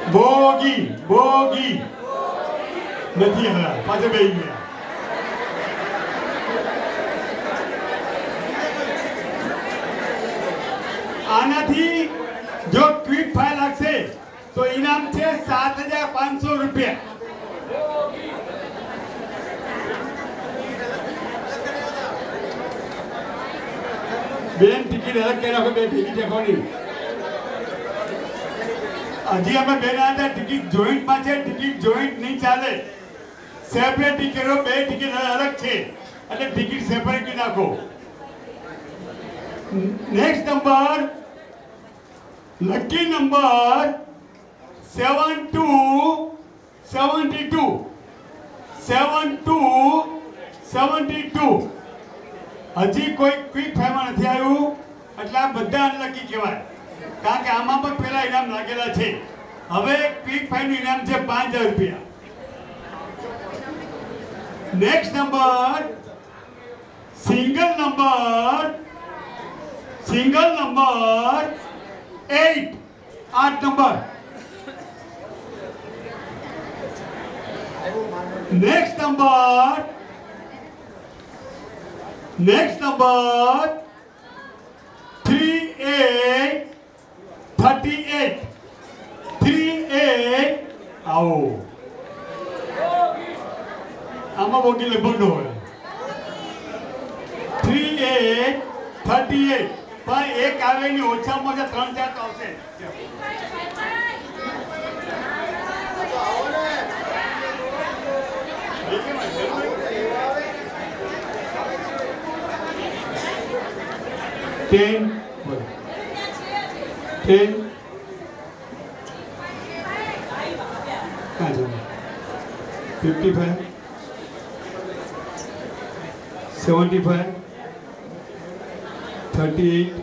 I: બોગી બોગી નથી હરા પાછા બેસી ગયા આનાથી જો ક્વિક ફાઇલ લાગશે તો ઇનામ છે 7,500 રૂપિયા બેન ટિકિટ અલગ કરી નાખો બે ટિકિટ દેખાડી હજી અમે બેના હતા ટિકિટ જોઈન્ટમાં છે ટિકિટ જોઈન્ટ નહીં ચાલે સેપરેટ ટિકિટો બે ટિકિટ અલગ છે એટલે ટિકિટ સેપરેટ કરી નાખો નેક્સ્ટ નંબર લકી નંબર 7272 હજી કોઈ ક્વિક ફાઈમાં નથી આવ્યું એટલે આ બધા અનલકી કહેવાય કારણ કે આમાં પણ પહેલા ઇનામ લાગેલા છે હવે ક્વિક ફાઈનું ઇનામ છે 5,000 રૂપિયા next number single number 8 number next number 38 આવો આમાં બોગી લગભગ ન હોય 38 પણ એક આવે ની ઓછામાં ઓછા 3-4 તો આવશે Ten. 55 75 38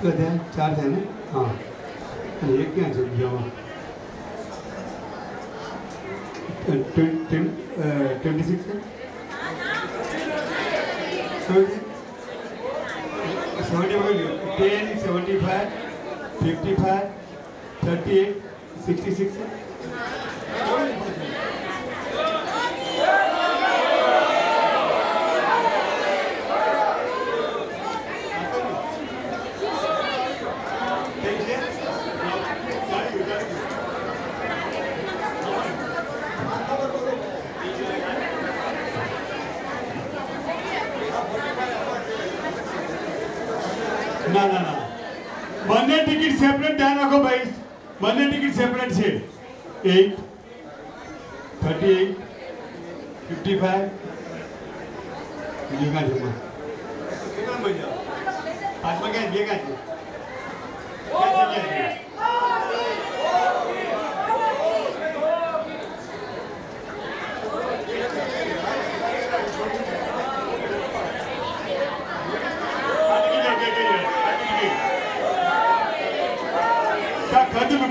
I: બધા ચાર થાય ને હા અને એક ક્યાં છે બીજામાં 26 છે 10 75 55 38 66 છે ના બંને ટિકિટ સેપરેટ ધ્યાન રાખો ભાઈ બંને ટિકિટ સેપરેટ છે 8 38 55 ભેગા છે કેટલા મજા પાંચમાં ક્યાં ભેગા છે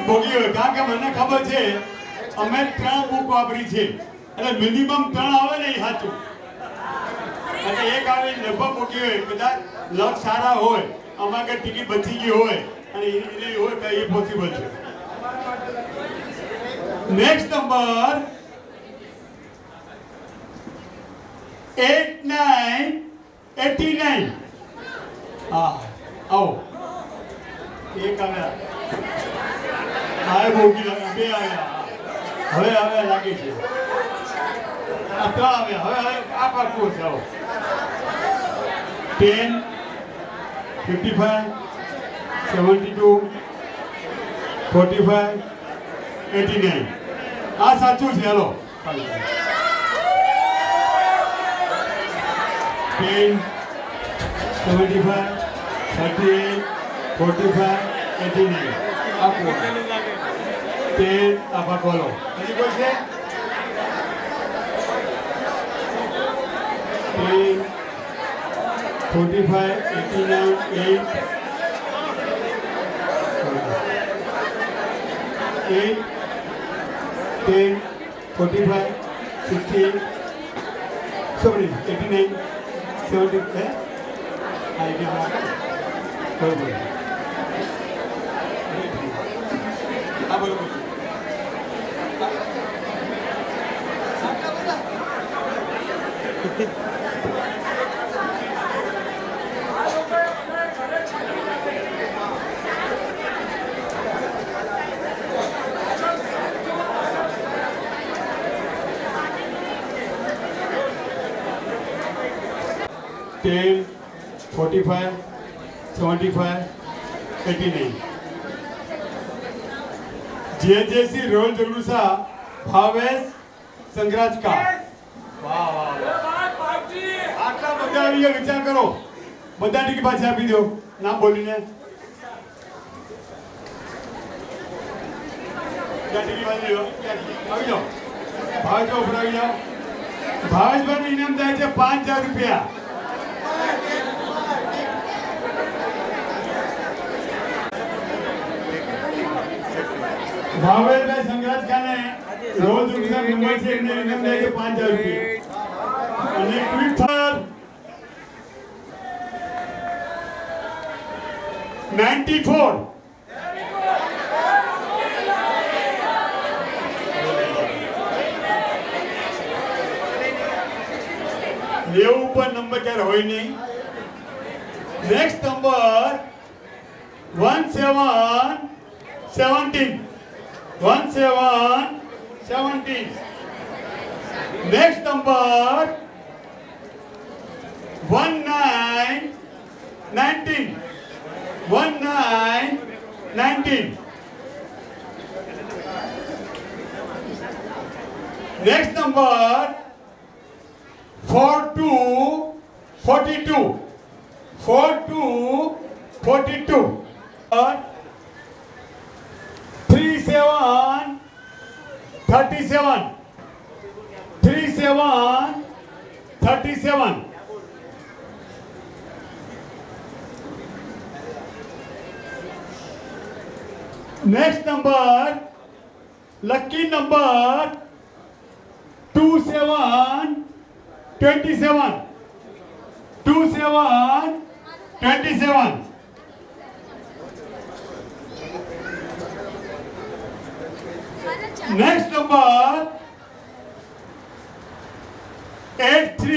I: ભોગી હોય કારણ કે મને ખબર છે અમે 3 બુક વાપરી છે એટલે મિનિમમ 3 આવે ને એ સાચું એટલે એક આવે લગભગ ભોગી હોય કદાચ લક સારા હોય આમાં કઈ ટિકિટ બચી ગઈ હોય અને એ હોય તો એ પોસિબલ છે નેક્સ્ટ નંબર 89 હા આવો એક આવ્યા ભોગી બે આવ્યા હવે લાગે છે આ 3 આવ્યા હવે આ પાકું છે 10 55 72 45 89 આ સાચું છે હાલો 10 75 38 45 89 આપો તે આપા બોલો હજી કોઈ છે 45 89 8 10 45 60 sorry 89 70 I give up. 10, 45, 75, 89. जेजेसी role जलूसा Bhavesh Sangraj का वाह वाह આટલા બધા વિશે વિચાર કરો બધા ટીકી પાછી આપી દો નામ બોલીને क्या टिकट बांधी हो આવી જાઓ ભાવેશ ઉપર આવી જાઓ ભાવેશભાઈનું ઇનામ થાય છે 5000 રૂપિયા ભાવેશભાઈ સંગરાજ ખાને રોજ રૂપિયા નંબર છે એમને ઇનામ થાય છે 5000 રૂપિયા અને ટ્વિટર 94 नेव पर नंबर क्या हो नहीं next number 1717 next number 1919 next number 4242 और 37 next number lucky number 27 next number 83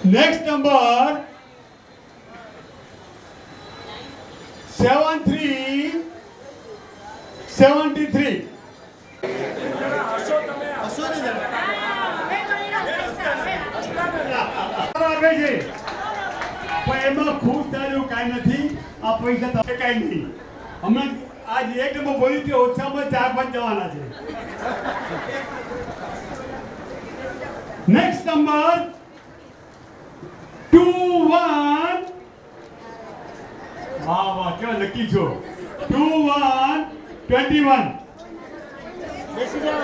I: next number 73 એમાં ખુશ થયું કાંઈ નથી આ પૈસા તો કાંઈ નહીં હમણાં આજ એક નંબર બોલી હતી ઓછામાં 4-5 જવાના છે નેક્સ્ટ નંબર 21 વાહ વાહ કેવા લકી છો 21 બેસી જાઓ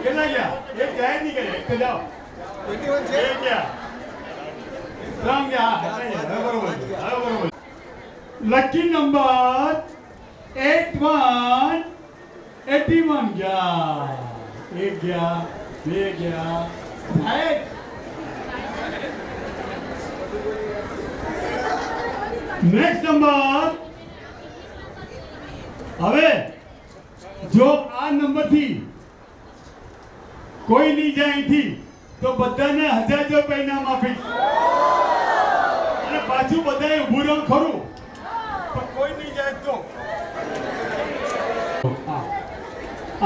I: કેટલા ગયા એક જાય નહીં કરે એક જાઓ 21 છે ગયા ત્રણ ગયા હવે બરોબર લકી નંબર 81 ગયા એક ગયા બે ગયા થાય नेक्स्ट नंबर હવે જો આ નંબર થી કોઈ નહીં જાય અહીંથી તો બધાને 1000 રૂપિયા ઇનામ આપીશ અને પાછું બધાએ ઊભું રહો ખરું પણ કોઈ નહીં જાય તો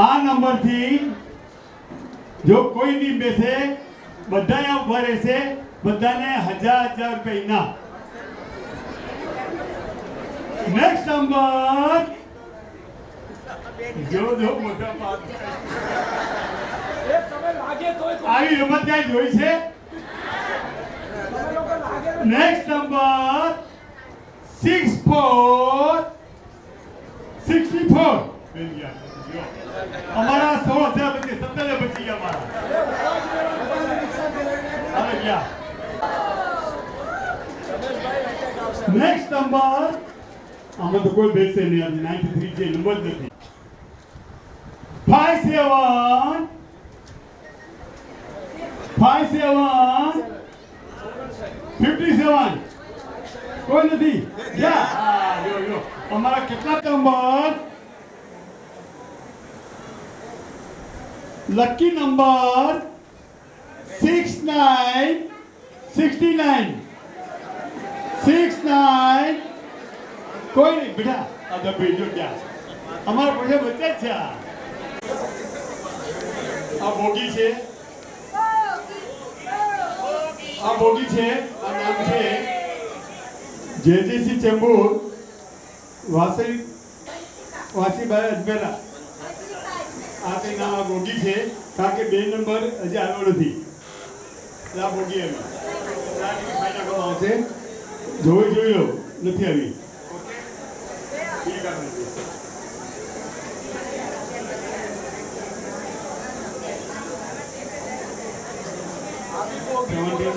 I: આ નંબરથી જો કોઈ નહીં બેસે બધાએ ઊભા રહેશે બધાને 1000 રૂપિયા ઇનામ नेक्स्ट नंबर जो मोटा पास આવી રમત ક્યાં જોઈ છે નેક્સ્ટ નંબર 64 हमारा 16 बच्चे 17 बच्ची हमारा अरे क्या नेक्स्ट नंबर हमें तो कोई बेच से नहीं आती 93 के नंबर नहीं 57 कोई नहीं क्या यो हमारा कितना नंबर लकी नंबर 69 કોઈ નહીં બેટા આ તો ભેજો ત્યાં અમારા પાસે વચ્ચે જ છે આ બોગી છે આ બોગી છે આ નામ છે જેજેસી ચેમ્બુર વાસીભાઈ અજમેરા આ કંઈ નામ આ બોગી છે કારણ કે 2 નંબર હજી આવ્યો નથી એટલે આ બોગી આવી આ ટિકિટ ફાઇન નાખવામાં આવશે જોઈ લો નથી આવી ઠીક આપણે 17,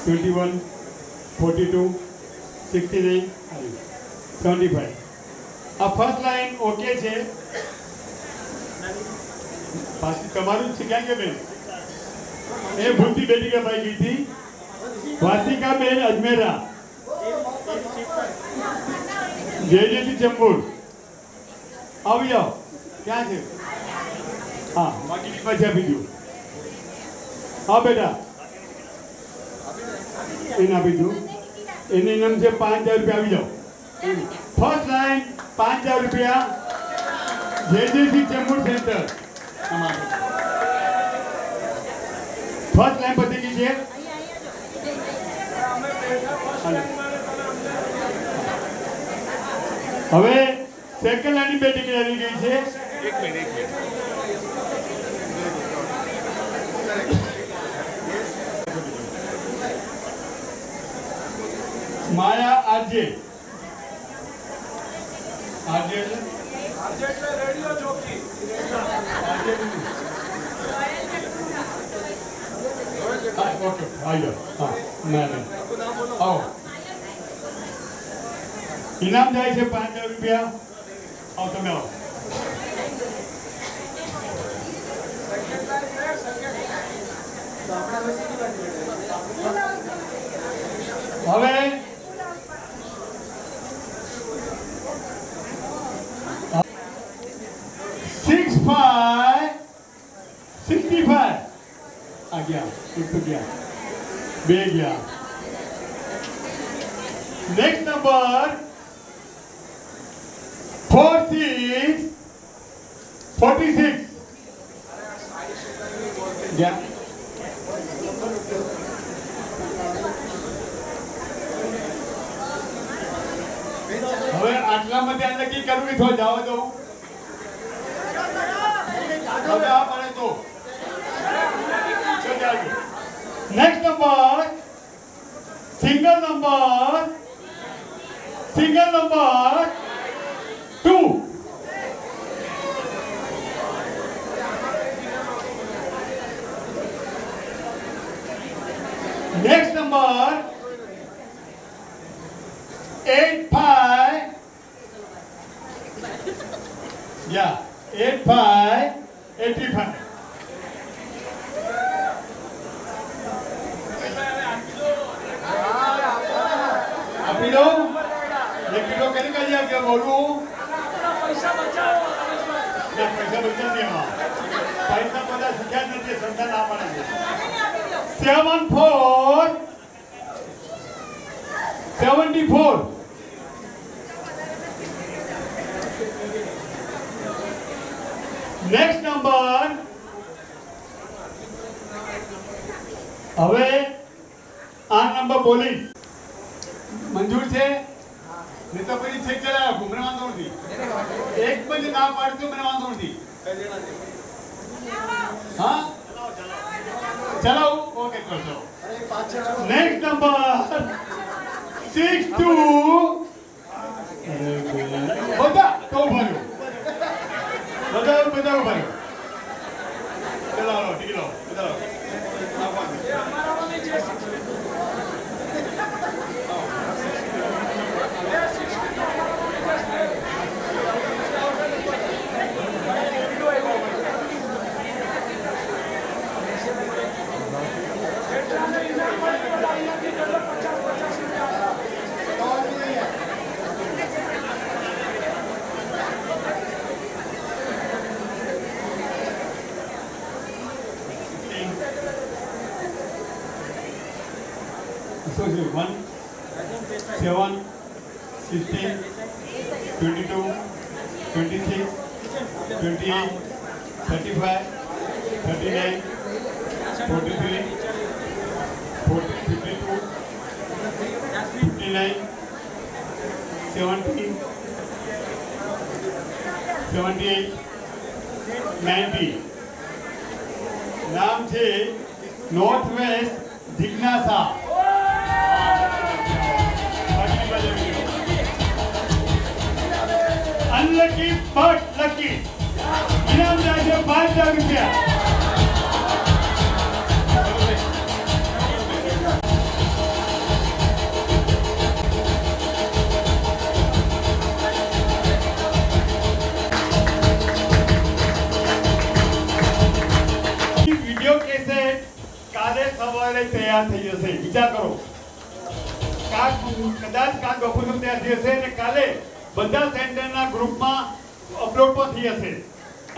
I: 21, 42, 69, 75. આ ફર્સ્ટ લાઈન ઓકે છે પાછી તમારું છે ક્યાં કે બેન એ ભૂલતી બેટી કે ભાઈ ગઈ હતી વાસિકા બેન અજમેરા જેજેસી ચેમ્બુર આવી જાઓ ક્યાં છે હા બાકી પાછી આપી દો હા બેટા એને આપી દો એને નામ છે 5000 રૂપિયા આવી જાઓ ફર્સ્ટ લાઈન 5000 રૂપિયા જેજેસી ચેમ્બુર સેન્ટર ફર્સ્ટ લાઈન પતી ગઈ છે હવે સેકન્ડ લાઈનની બે ટિકિટ આવી ગઈ છે એક મિનિટ માયા આરજે એટલે રેડિયો જોકી ઓકે આયો હા ના આવો ઇનામ જાય છે 5000 રૂપિયા આવો તમે આવો હવે 65 आ गया एक तो गया बे गया नेक्स्ट नंबर 46 गया હવે આટલામાંથી આ નક્કી કરવું કે થોડા જવા દઉં હવે આ પડે તો next number single number 2 next number 85 या 85 किलो एक किलो कहीं का क्या बोलूं पैसा बचाओ पैसा बचा दिया पैसा बचा सिखा नहीं संख्या ना पड़ेगी 74 नेक्स्ट नंबर હવે આ નંબર બોલી મંજૂર છે ને તો પછી છેક ચલાવો મને વાંધો નથી એક પછી ના પાડતો મને વાંધો નથી હા ચલાવો ઓકે કરજો નેક્સ્ટ નંબર 62 બધા તો ભર્યો બધા ભર્યો ચલાવો ટીકી લો ચલાવો So 1 7 16, 22, 26, 28, 35, 39, 43, 52, 59, 70, 78, 90. નામ છે નોર્થ વેસ્ટ જિજ્ઞાસા. Unlucky but lucky. ઇનામ જાય છે 5,000 રૂપિયા. વિડિયો કેસેટ કાલે સવારે તૈયાર થઈ જશે. વિચાર કરો, કદાચ કાલ બપોર તૈયાર થઈ જશે અને કાલે બધા સેન્ટરના ગ્રુપમાં અપલોડ પણ થઈ જશે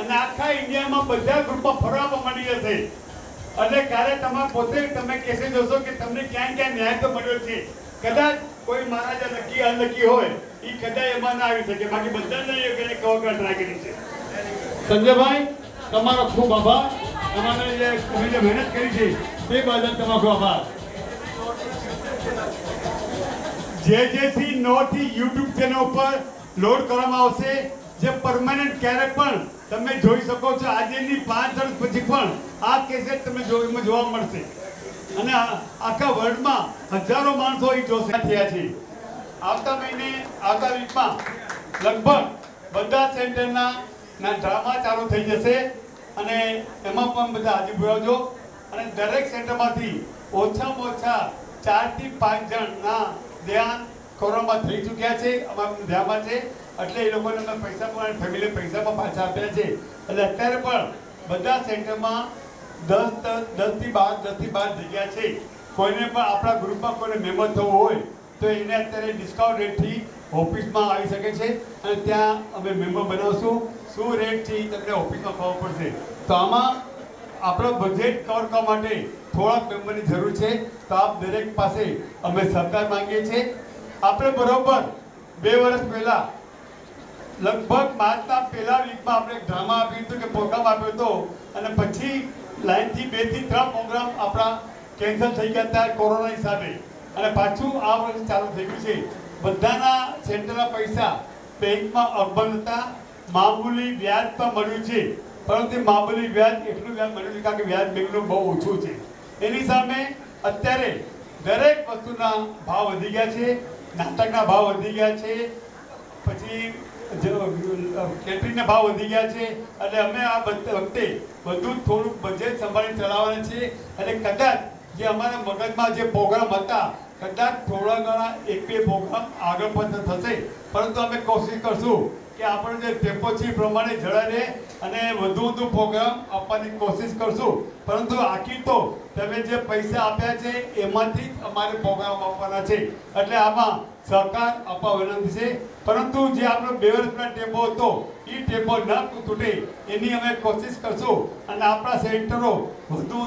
I: અને આખા ઇન્ડિયામાં બધા ગ્રુપમાં ફરવા પણ મળી જશે. એટલે કાલે તમે પોતે તમે કેસે જોશો કે તમને ક્યાં ક્યાં ન્યાય તો મળ્યો છે. કદાચ કોઈ મહારાજા લકી અનલકી હોય એ કદાચ એમાં ના આવી શકે, બાકી બધાને એ કવર ટ્રાય કરી છે. સંજયભાઈ, તમારો ખૂબ આભાર. તમારે જે તમે જે મહેનત કરી છે તે બદલ તમારો આભાર. જેજેસી નોથી યુટ્યુબ ચેનલ ઉપર લોડ કરવામાં આવશે, જે પરમાનન્ટ ક્યારેક પણ તમે જોઈ શકો છો. આજેની 5 વર્ષ પછી પણ આ કેસેટ તમે જોવા મળશે અને આખા વર્લ્ડમાં હજારો માણસો એ જોશે થયા છે. આવતા મહિને આવતા વીકમાં લગભગ બધા સેન્ટરના ડ્રામા ચાલુ થઈ જશે અને એમાં પણ બધા હાજર પુરાવજો. અને દરેક સેન્ટરમાંથી ઓછામાં ઓછા 4 થી 5 જણના ધ્યાન કોરોનામાં થઈ ચૂક્યા છે, અમારા ધ્યાનમાં છે. એટલે એ લોકોને અમે પૈસા પણ ફેમિલી પૈસા પણ પાછા આપ્યા છે. એટલે અત્યારે પણ બધા સેન્ટરમાં 10 થી 12 જગ્યા છે. કોઈને પણ આપણા ગ્રુપમાં કોઈને મેમ્બર થવું હોય તો એને અત્યારે ડિસ્કાઉન્ટ રેટથી ઓફિસમાં આવી શકે છે અને ત્યાં અમે મેમ્બર બનાવશું. શું રેટ છે એ તમને ઓફિસમાં ખબર પડશે. તો આમાં આપણો બજેટ કવર કરવા માટે થોડાક મેમ્બરની જરૂર છે. તો આપ દરેક પાસે અમે સહકાર માંગીએ છીએ. આપણે બરોબર 2 વર્ષ પહેલાં લગભગ માર્ચના પહેલા વીકમાં આપણે ડ્રામા આપ્યું હતું કે પ્રોગ્રામ આપ્યો હતો અને પછી લાઈનથી 2 થી 3 પ્રોગ્રામ આપણા કેન્સલ થઈ ગયા હતા કોરોના હિસાબે અને પાછું આ વર્ષ ચાલુ થઈ ગયું છે. બધાના સેન્ટરના પૈસા બેંકમાં અકબંધ હતા. મામૂલી વ્યાજ પણ મળ્યું છે, પરંતુ મામૂલી વ્યાજ એટલું વ્યાજ મળ્યું છે કારણ કે વ્યાજ બેંકનું બહુ ઓછું છે. એની સામે અત્યારે દરેક વસ્તુના ભાવ વધી ગયા છે. નાટકના ભાવ વધી ગયા છે, પછી કેટરિંગના ભાવ વધી ગયા છે. એટલે અમે આ વખતે બધું થોડુંક બજેટ સંભાળી ચલાવવાના છે. એટલે કદાચ જે અમારા મગજમાં જે પ્રોગ્રામ હતા કદાચ થોડા ઘણા 1-2 પ્રોગ્રામ આગળ પણ થશે, પરંતુ અમે કોશિશ કરશું કે આપણો જે ટેમ્પો છે એ પ્રમાણે જળાય રહે અને વધુ પ્રોગ્રામ આપવાની કોશિશ કરશું. પરંતુ આખી તો તમે જે પૈસા આપ્યા છે એમાંથી જ અમારે પ્રોગ્રામ આપવાના છે. એટલે આમાં સહકાર આપવા વિનંતી છે. પરંતુ જે આપણો 2 વર્ષના ટેમ્પો હતો એ ટેમ્પો ન તૂટે એની અમે કોશિશ કરશું અને આપણા સેન્ટરો વધુ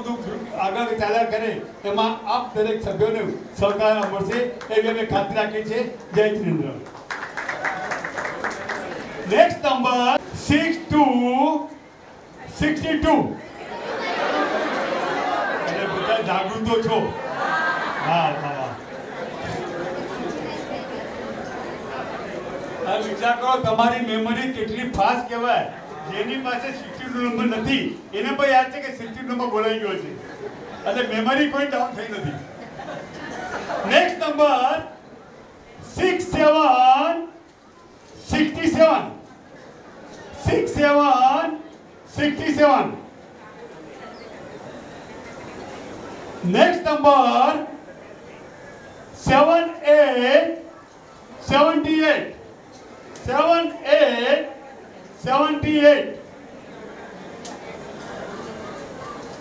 I: આગળ ચાલ્યા કરે એમાં આપ દરેક સભ્યોને સહકાર મળશે એવી અમે ખાતરી રાખીએ છીએ. જય Shri Ram. Next number 6 to 62. એટલે બધા જાગૃતો છો. હા હા. આ વિચાર કરો તમારી મેમરી કેટલી ફાસ્ટ કહેવાય. જેની પાસે 62 નંબર નથી એને પણ યાદ છે કે 62 નંબર બોલાઈ ગયો છે. એટલે મેમરી કોઈ ડાઉન થઈ નથી. Next number 67. Next number 78.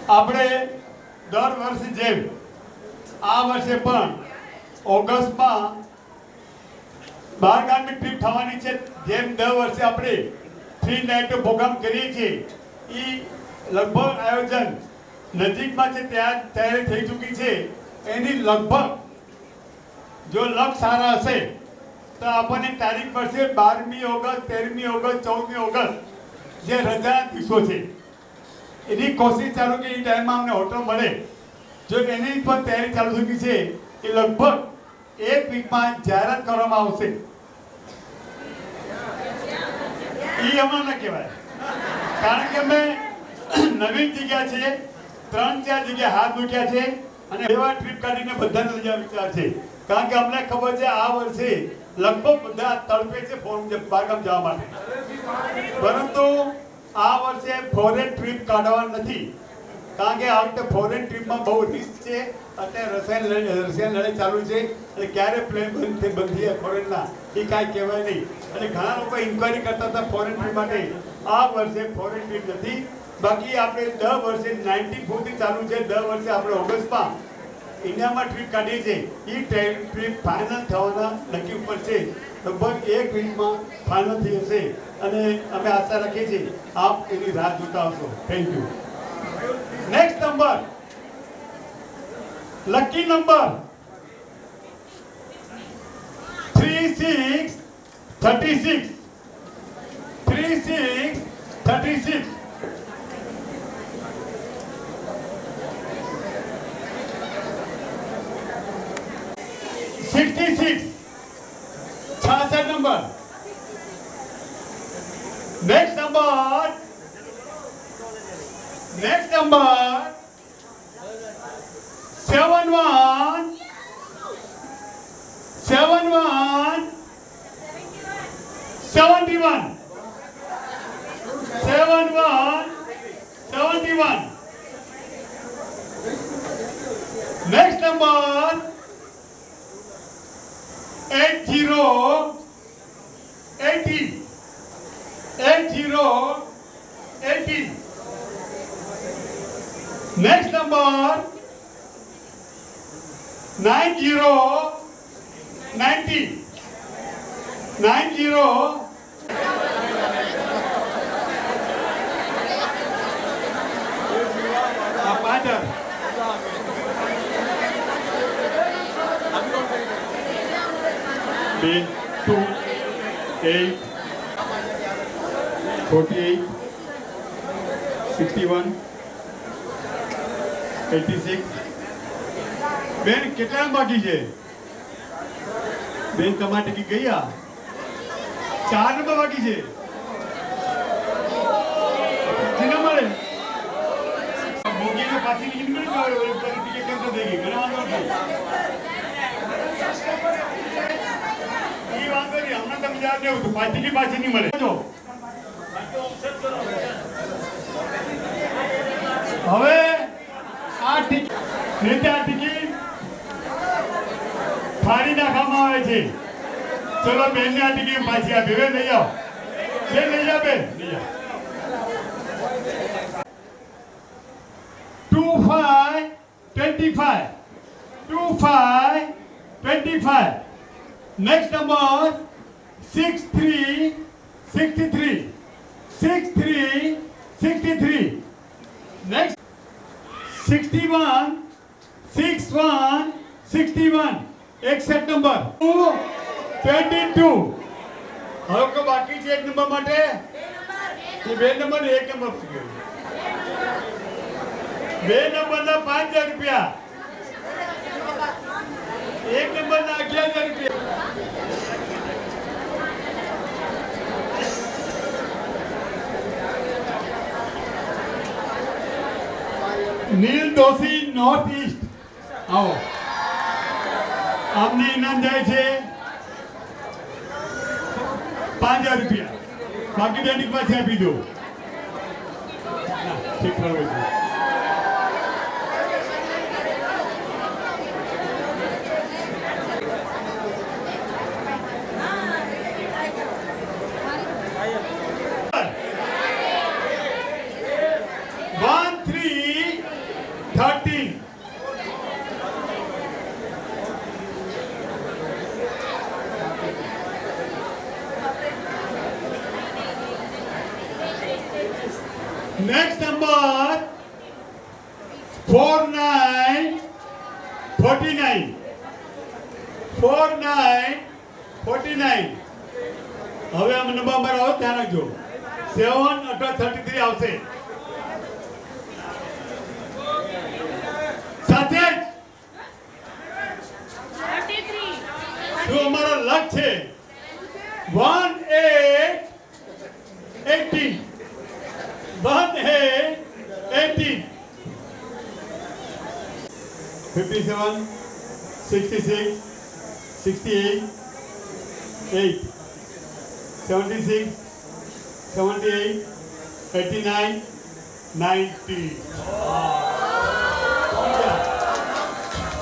I: આપણે દર વર્ષે જેમ આ વર્ષે પણ ઓગસ્ટમાં 12 ગામની ટ્રીપ થવાની છે. જેમ દર વર્ષે આપણે 3 નાઇટનો પ્રોગ્રામ કરીએ છીએ એ લગભગ આયોજન નજીકમાં છે ત્યાં તૈયારી થઈ ચૂકી છે. એની લગભગ જો લક સારા હશે તો આપણને તારીખ મળશે 12મી ઓગસ્ટ, 13મી ઓગસ્ટ, 14મી ઓગસ્ટ જે રજાના દિવસો છે એની કોશિશ ચાલુ કે એ ટાઈમમાં અમને હોટલ મળે. જો એની પણ તૈયારી ચાલુ થઈ છે એ લગભગ 1 વીકમાં જાહેરાત કરવામાં આવશે. એ હમણાં ન કહેવાય, કારણ કે અમે નવીન જગ્યા છે, 3-4 જગ્યા હાથ મૂક્યા છે અને એવા ટ્રીપ કાઢીને બધાને લઈ જવા વિચાર છે. કારણ કે અમને ખબર છે આ વર્ષે લગભગ બધા તડપે છે બહારગામ જવા માટે, પરંતુ આ વર્ષે ફોરેન ટ્રીપ કાઢવા નથી. કારણ કે આ વખતે ફોરેન ટ્રીપમાં બહુ રિસ્ક છે. અત્યારે રશિયન લડાઈ ચાલુ છે એટલે ક્યારે પ્લેન બંધ થઈ ફોરેનના એ કાંઈ કહેવાય નહીં. અને ઘણા લોકો ઇન્ક્વાયરી કરતા હતા ફોરેન ટ્રીપ માટે. આ વર્ષે ફોરેન ટ્રીપ નથી. બાકી આપણે દર વર્ષે 94થી ચાલુ છે. દર વર્ષે આપણે ઓગસ્ટમાં ઇન્ડિયામાં ટ્રીપ કાઢીએ છીએ. એ ટ્રીપ ફાઇનલ થવાના નક્કી ઉપર છે. લગભગ 1 વીકમાં ફાઇનલ થઈ હશે અને અમે આશા રાખીએ છીએ આપ એની રાહ જોતા હશો. Thank you. Next number, lucky number 3636. 3636. 66. 66 number. Next number 71. 71. 71. 71. Next number 80. 80. 80. Next number 90. 90. 90. Pajar. 2, 8, 48, 61, 86. બેન કેટલા બાકી છે? બેન તમારી ટિકિટ ગયા? 4 નંબર બાકી છે. જીના મળે બોગીને પાછી ટિકિટ મળી ગયો, ટિકિટ કેન્સલ થઈ ગઈ. ઘણા વાંધો નથી. એ વાંધો નહીં, હમણાં તમે યાદ નહીં હતું. ટિકિટ પાછી નહીં મળે. જો હવે આ ટિકિટ ફાડી નાખવામાં આવે છે. ચલો બેનને આ ટિકિટ પાછી આપી. બેન લઈ જાઓ. બેન લઈ જાઓ. બેન લઈ જાઓ. 25, 25. 25, 25. Next number 63, 63. 63, 63. Next 61, 61, 61. एक सेट नंबर 22. હવે કો બાકી છે એક નંબર માટે? એ બે નંબર ને એક નંબર છે. બે નંબરના 5000 રૂપિયા, એક નંબરના 11000 રૂપિયા. નીલ દોશી નોર્થ ઈસ્ટ आओ. आपने इनाम जाए છે 5000 રૂપિયા. બાકી બેની પાસે આપી દો. ઠીક બરાબર છે. Next number 49, 49. 49, 49 હવે આ નંબર અમારો આવે ધ્યાન રાખજો 7 અથવા 33 આવશે સાથે જ જો અમારો લક છે 18 57 66 68 8 76 78 89 90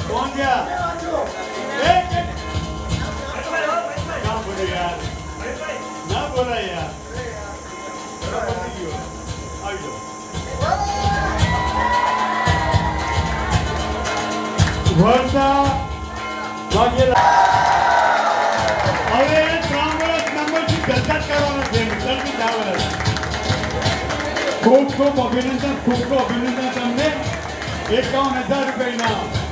I: कौन गया ना बोले यार ना बोला यार वर्षा વાઘેલા હવે 3 વર્ષ નંબરથી ચર્ચા કરવાનો છે જલ્દી જાવ ખૂબ ખૂબ અભિનંદન તમને 51,000 રૂપિયા ઇનામ